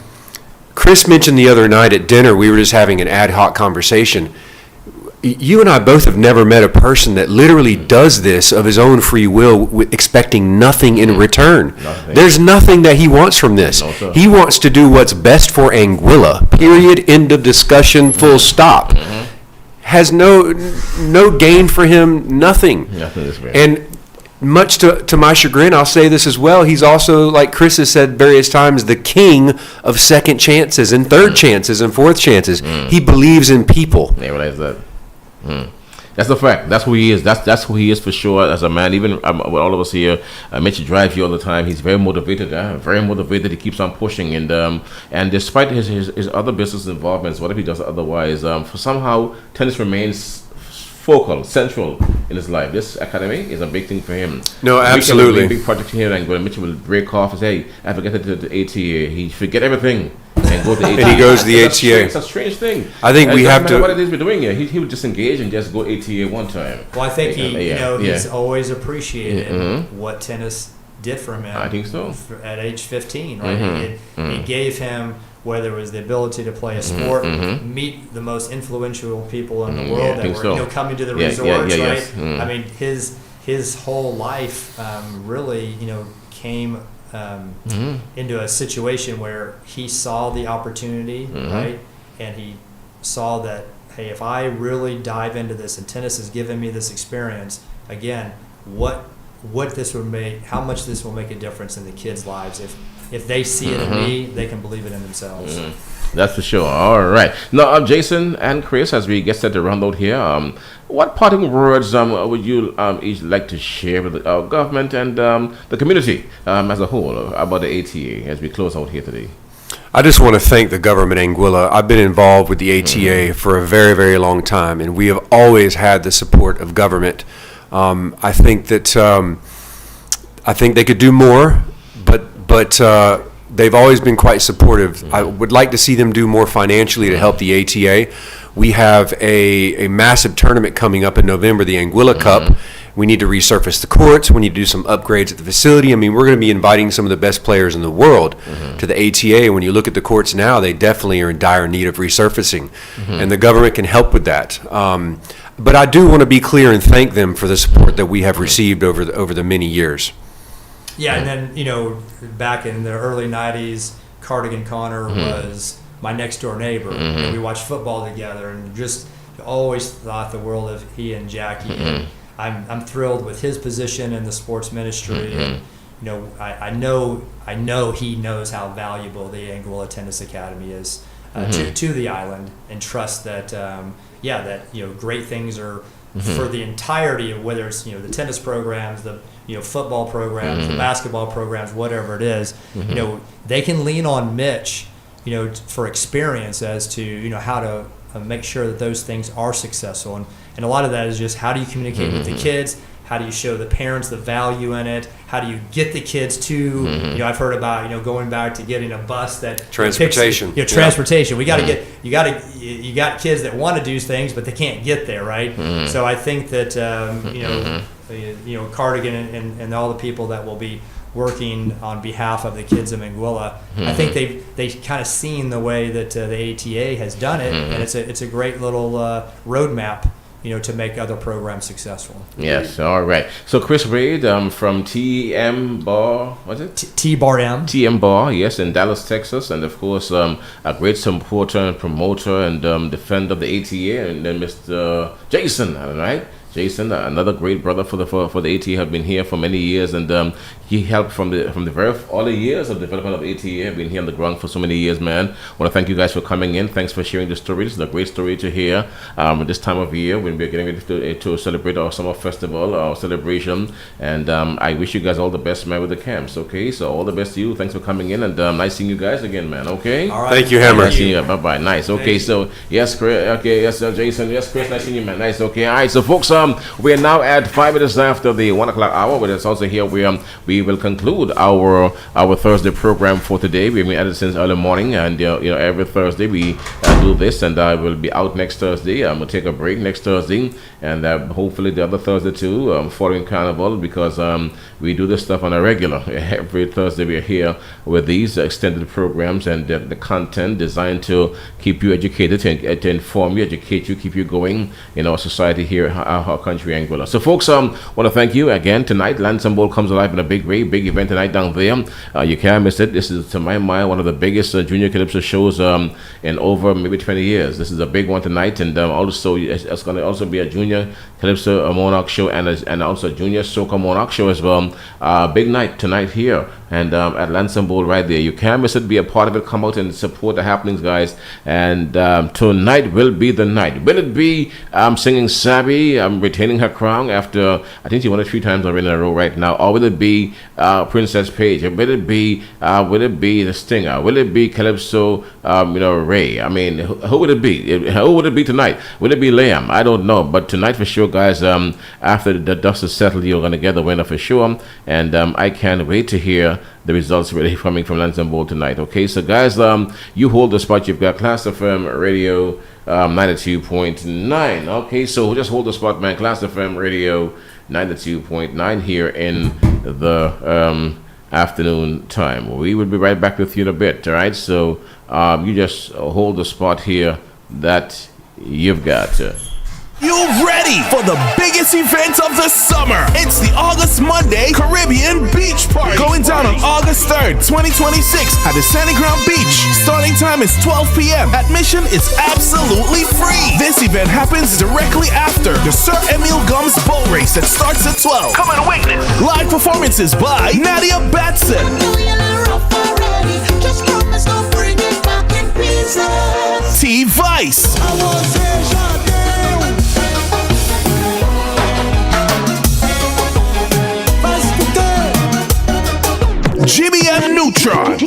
Chris mentioned the other night at dinner, we were just having an ad hoc conversation. You and I both have never met a person that literally does this of his own free will, expecting nothing in return. Nothing. There's nothing that he wants from this. No, sir. He wants to do what's best for Anguilla. Period. End of discussion. Full stop. Has no gain for him. Nothing. Nothing is real. And much to my chagrin, I'll say this as well. He's also, like Chris has said various times, the king of second chances and third chances and fourth chances. He believes in people. They realize that. That's a fact. That's who he is. That's who he is for sure as a man. Even with all of us here, Mitch drives you all the time. He's very motivated. Very motivated. He keeps on pushing, and despite his other business involvements, whatever he does otherwise, for somehow tennis remains focal, central in his life. This academy is a big thing for him. No, Weekend absolutely. will be a big project here, and when Mitchell will break off and say, "Hey, I forget to the ATA." He forget everything and go to the ATA. And he goes to the It's ATA. It's a strange thing. I think And we it have doesn't matter to- what it is we're doing here. He would disengage and just go ATA one time. Well, I think he's Yeah. always appreciated what tennis did for him. I think so. At age 15, right? It gave him, whether it was the ability to play a sport, meet the most influential people in the world I that think were so. coming to the Yeah, resorts, yeah, right? yes. I mean, his whole life really, came into a situation where he saw the opportunity, right? And he saw that, hey, if I really dive into this, and tennis has given me this experience, again, what this would make, how much this will make a difference in the kids' lives. If they see it in me, they can believe it in themselves. That's for sure. All right. Now, Jason and Chris, as we get set to round out here, what parting words would you each like to share with our government and the community as a whole about the ATA as we close out here today? I just want to thank the government Anguilla. I've been involved with the ATA for a very, very long time, and we have always had the support of government. I think that I think they could do more, but they've always been quite supportive. I would like to see them do more financially to help the ATA. We have a massive tournament coming up in November, the Anguilla Cup. We need to resurface the courts. We need to do some upgrades at the facility. I mean, we're going to be inviting some of the best players in the world to the ATA. When you look at the courts now, they definitely are in dire need of resurfacing, and the government can help with that. But I do want to be clear and thank them for the support that we have received over the many years. Yeah, and then, back in the early 90s, Cardigan Connor was my next door neighbor. And we watched football together and just always thought the world of he and Jackie. And I'm thrilled with his position in the sports ministry. And, I know he knows how valuable the Anguilla Tennis Academy is to the island, and trust that, great things are for the entirety of, whether it's, the tennis programs, the football programs, the basketball programs, whatever it is, they can lean on Mitch, for experience as to, how to make sure that those things are successful. And a lot of that is just, how do you communicate with the kids? How do you show the parents the value in it? How do you get the kids to, I've heard about, going back to getting a bus that Transportation. picks, transportation. We got to get, you got kids that want to do things, but they can't get there, right? So I think that, Cardigan and all the people that will be working on behalf of the kids of Anguilla, I think they kind of seen the way that the ATA has done it, and it's a great little roadmap, to make other programs successful. Yes, all right. So Chris Reid from TM Bar, what's it? T-Bar M. TM Bar, yes, in Dallas, Texas, and of course a great supporter and promoter and defender of the ATA, and then Mr. Jason, all right? Jason, another great brother for the ATA, have been here for many years, and he helped from the very all the years of development of ATA. Have been here on the ground for so many years, man. I want to thank you guys for coming in. Thanks for sharing the story. This is a great story to hear at this time of year when we're getting ready to celebrate our summer festival, our celebration. And I wish you guys all the best, man, with the camps. Okay, so all the best to you. Thanks for coming in, and nice seeing you guys again, man. Okay. All right. Thank you, Hammer. Nice seeing you. Bye bye. Nice. Okay. So yes, Chris. Okay. Yes, Jason. Yes, Chris. Nice seeing you, man. Nice. Okay. All right. So folks, we are now at 5 minutes after the 1 o'clock hour. But it's also here we will conclude our Thursday program for today. We've been at it since early morning, and every Thursday we do this, and I will be out next Thursday. I'm gonna take a break next Thursday, and hopefully the other Thursday too, following Carnival, because we do this stuff on a regular. Every Thursday we are here with these extended programs and the content designed to keep you educated, to inform you, educate you, keep you going in our society here, our country, Anguilla. So folks, want to thank you again tonight. Lansing Bowl comes alive in a big way, big event tonight down there. You can't miss it. This is, to my mind, one of the biggest junior calypso shows in over maybe 20 years. This is a big one tonight, and also it's going to also be a junior calypso monarch show and also a junior soca monarch show as well. Big night tonight here and at Lansing Bowl right there. You can't miss it. Be a part of it. Come out and support the happenings, guys. And tonight will be the night. Will it be singing Sabi, retaining her crown after, I think she won it 3 times already in a row right now? Or will it be Princess Paige? Will it be the Stinger? Will it be Calypso, Ray? I mean, who would it be? Who would it be tonight? Will it be Liam? I don't know. But tonight for sure, guys, after the dust is settled, you're going to get the winner for sure. And I can't wait to hear the results really coming from Lansing Bowl tonight. Okay, so guys, you hold the spot. You've got Class FM Radio 92.9. Okay, so just hold the spot, man. Class FM Radio 92.9 here in the afternoon time. We will be right back with you in a bit. All right, so you just hold the spot here that you've got. You ready for the biggest event of the summer? It's the August Monday Caribbean Beach Party, going down on August 3rd, 2026 at the Sandy Ground Beach. Starting time is 12 p.m. Admission is absolutely free. This event happens directly after the Sir Emil Gums boat race that starts at 12. Come and witness live performances by Nadia Batson, T Vice, Jimmy and Neutron,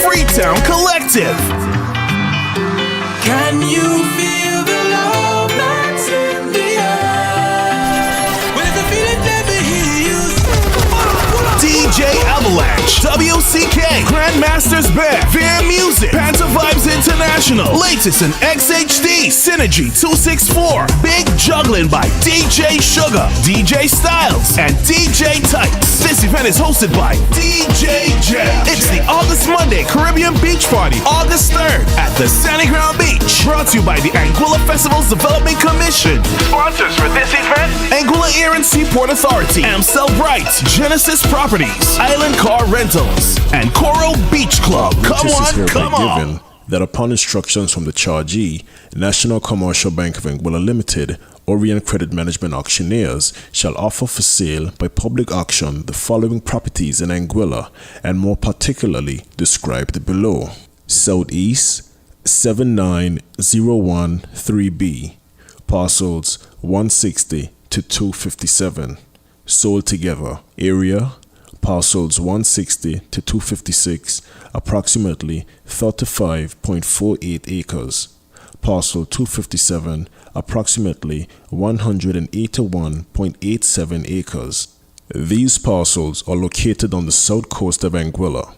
Freetown Collective. Can you feel the love that's in the air? When the feeling never heals. DJ Avalanche, WCK, Grandmasters Band, Fair Music, Panther Vibes International, latest in XHD, Synergy 264, Big Juggling by DJ Sugar, DJ Styles, and DJ Types. This event is hosted by DJ Jam. It's the August Monday Caribbean Beach Party, August 3rd at the Sandy Ground Beach. Brought to you by the Anguilla Festivals Development Commission. Sponsors for this event: Anguilla Air and Seaport Authority, Amstel Bright, Genesis Properties, Island Car Rentals, and Coral Beach Club. Come on, come on. That upon instructions from the chargee, National Commercial Bank of Anguilla Limited, Orient Credit Management Auctioneers, shall offer for sale by public auction the following properties in Anguilla, and more particularly described below. Southeast 79013B, parcels 160 to 257, sold together. Area parcels 160 to 256, approximately 35.48 acres. Parcel 257, approximately 181.87 acres. These parcels are located on the south coast of Anguilla,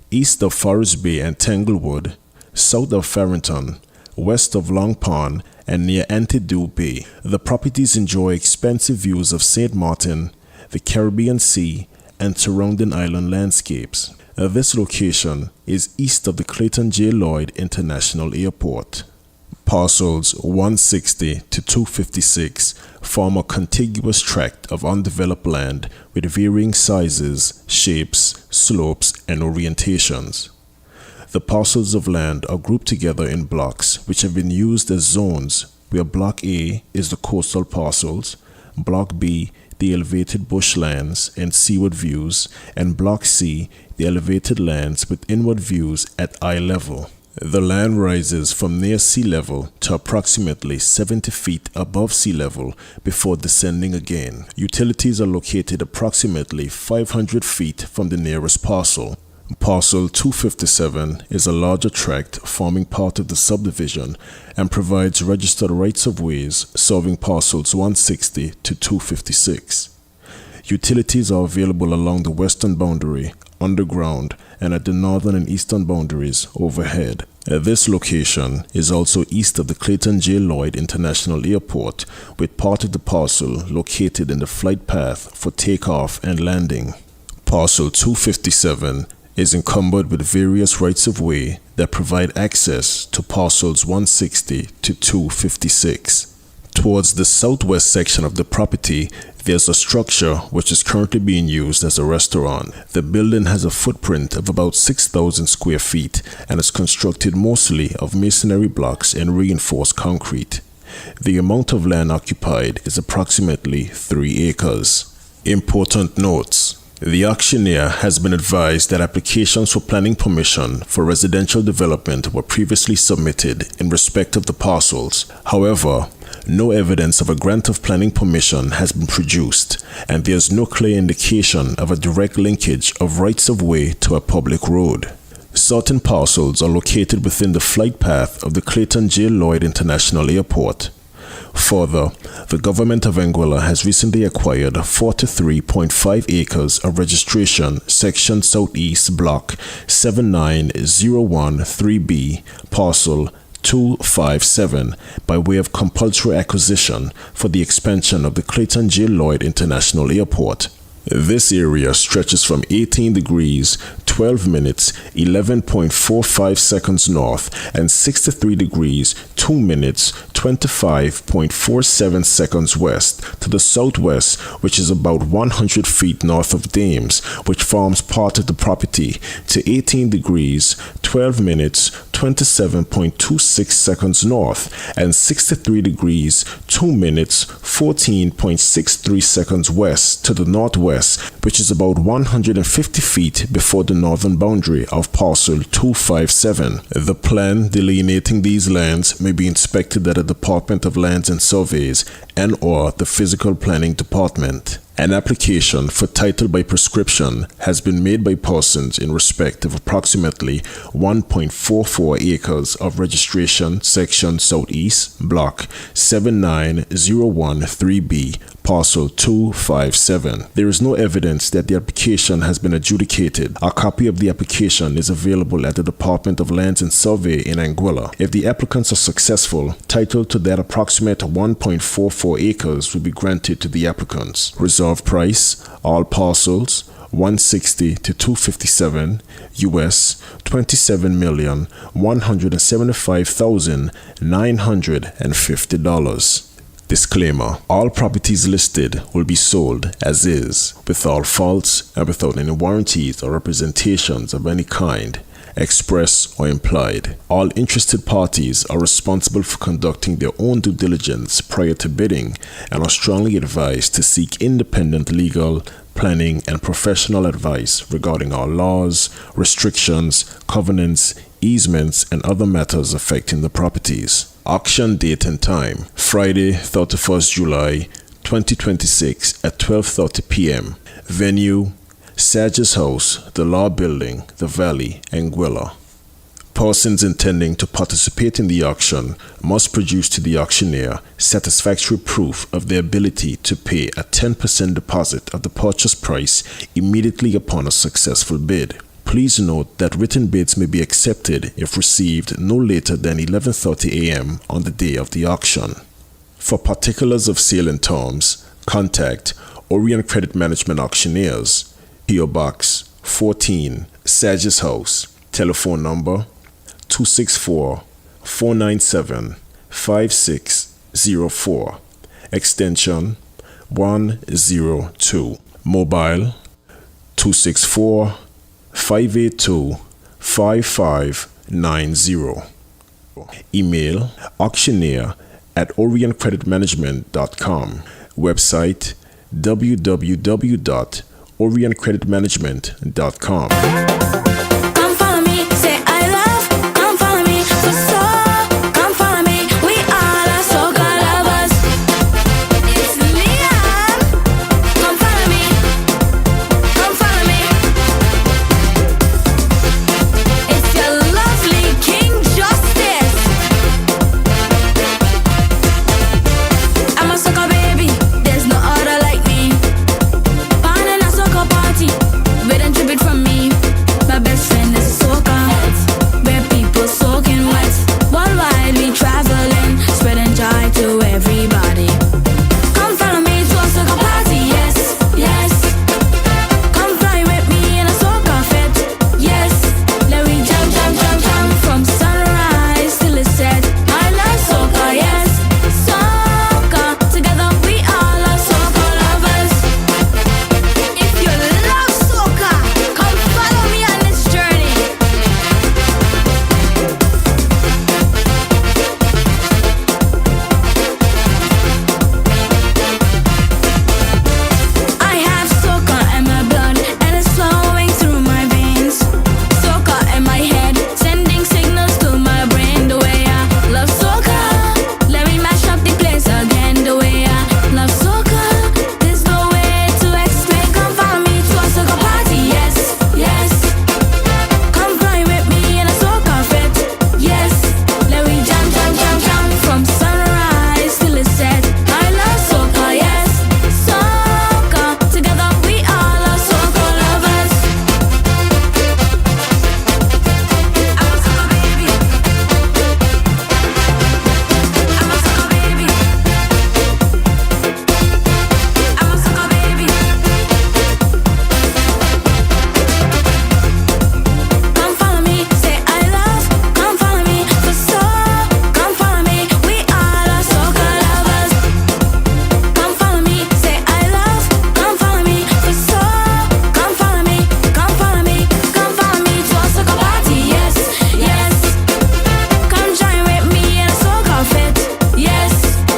east of Forest Bay and Tanglewood, south of Farrington, west of Long Pond, and near Antidote Bay. The properties enjoy expansive views of St. Martin, the Caribbean Sea, and surrounding island landscapes. This location is east of the Clayton J. Lloyd International Airport. Parcels 160 to 256 form a contiguous tract of undeveloped land with varying sizes, shapes, slopes, and orientations. The parcels of land are grouped together in blocks which have been used as zones, where Block A is the coastal parcels, Block B the elevated bushlands and seaward views, and Block C the elevated lands with inward views at eye level. The land rises from near sea level to approximately 70 feet above sea level before descending again. Utilities are located approximately 500 feet from the nearest parcel. Parcel 257 is a larger tract forming part of the subdivision and provides registered rights-of-ways serving parcels 160 to 256. Utilities are available along the western boundary, underground, and at the northern and eastern boundaries overhead. This location is also east of the Clayton J. Lloyd International Airport, with part of the parcel located in the flight path for takeoff and landing. Parcel 257 is encumbered with various rights-of-way that provide access to parcels 160 to 256. Towards the southwest section of the property, there's a structure which is currently being used as a restaurant. The building has a footprint of about 6,000 square feet and is constructed mostly of masonry blocks and reinforced concrete. The amount of land occupied is approximately 3 acres. Important notes. The auctioneer has been advised that applications for planning permission for residential development were previously submitted in respect of the parcels. However, no evidence of a grant of planning permission has been produced, and there is no clear indication of a direct linkage of rights of way to a public road. Certain parcels are located within the flight path of the Clayton J. Lloyd International Airport. Further, the government of Anguilla has recently acquired 43.5 acres of registration, Section Southeast Block 79013B, Parcel 257, by way of compulsory acquisition for the expansion of the Clayton J. Lloyd International Airport. This area stretches from 18 degrees 12 minutes 11.45 seconds north and 63 degrees 2 minutes 25.47 seconds west to the southwest, which is about 100 feet north of Dames, which forms part of the property, to 18 degrees 12 minutes 27.26 seconds north and 63 degrees 2 minutes 14.63 seconds west to the northwest, which is about 150 feet before the northern boundary of parcel 257. The plan delineating these lands may be inspected at the Department of Lands and Surveys and/or the Physical Planning Department. An application for title by prescription has been made by persons in respect of approximately 1.44 acres of registration, Section Southeast, Block 79013B, Parcel 257. There is no evidence that the application has been adjudicated. A copy of the application is available at the Department of Lands and Survey in Anguilla. If the applicants are successful, title to that approximate 1.44 acres will be granted to the applicants. Reserve price, all parcels, 160 to 257, US $27,175,950. Disclaimer: all properties listed will be sold as is, with all faults and without any warranties or representations of any kind, express or implied. All interested parties are responsible for conducting their own due diligence prior to bidding and are strongly advised to seek independent legal, planning, and professional advice regarding all laws, restrictions, covenants, easements, and other matters affecting the properties. Auction date and time: Friday, 31st July 2026 at 12:30 p.m. Venue: Sages House, The Law Building, The Valley, Anguilla. Persons intending to participate in the auction must produce to the auctioneer satisfactory proof of their ability to pay a 10% deposit of the purchase price immediately upon a successful bid. Please note that written bids may be accepted if received no later than 11:30 a.m. on the day of the auction. For particulars of sale and terms, contact Orient Credit Management Auctioneers, P.O. Box 14, Sages House. Telephone number 264-497-5604. Extension 102. Mobile 264-582-5590. Email auctioneer@orientcreditmanagement.com. Website www.orientcreditmanagement.com.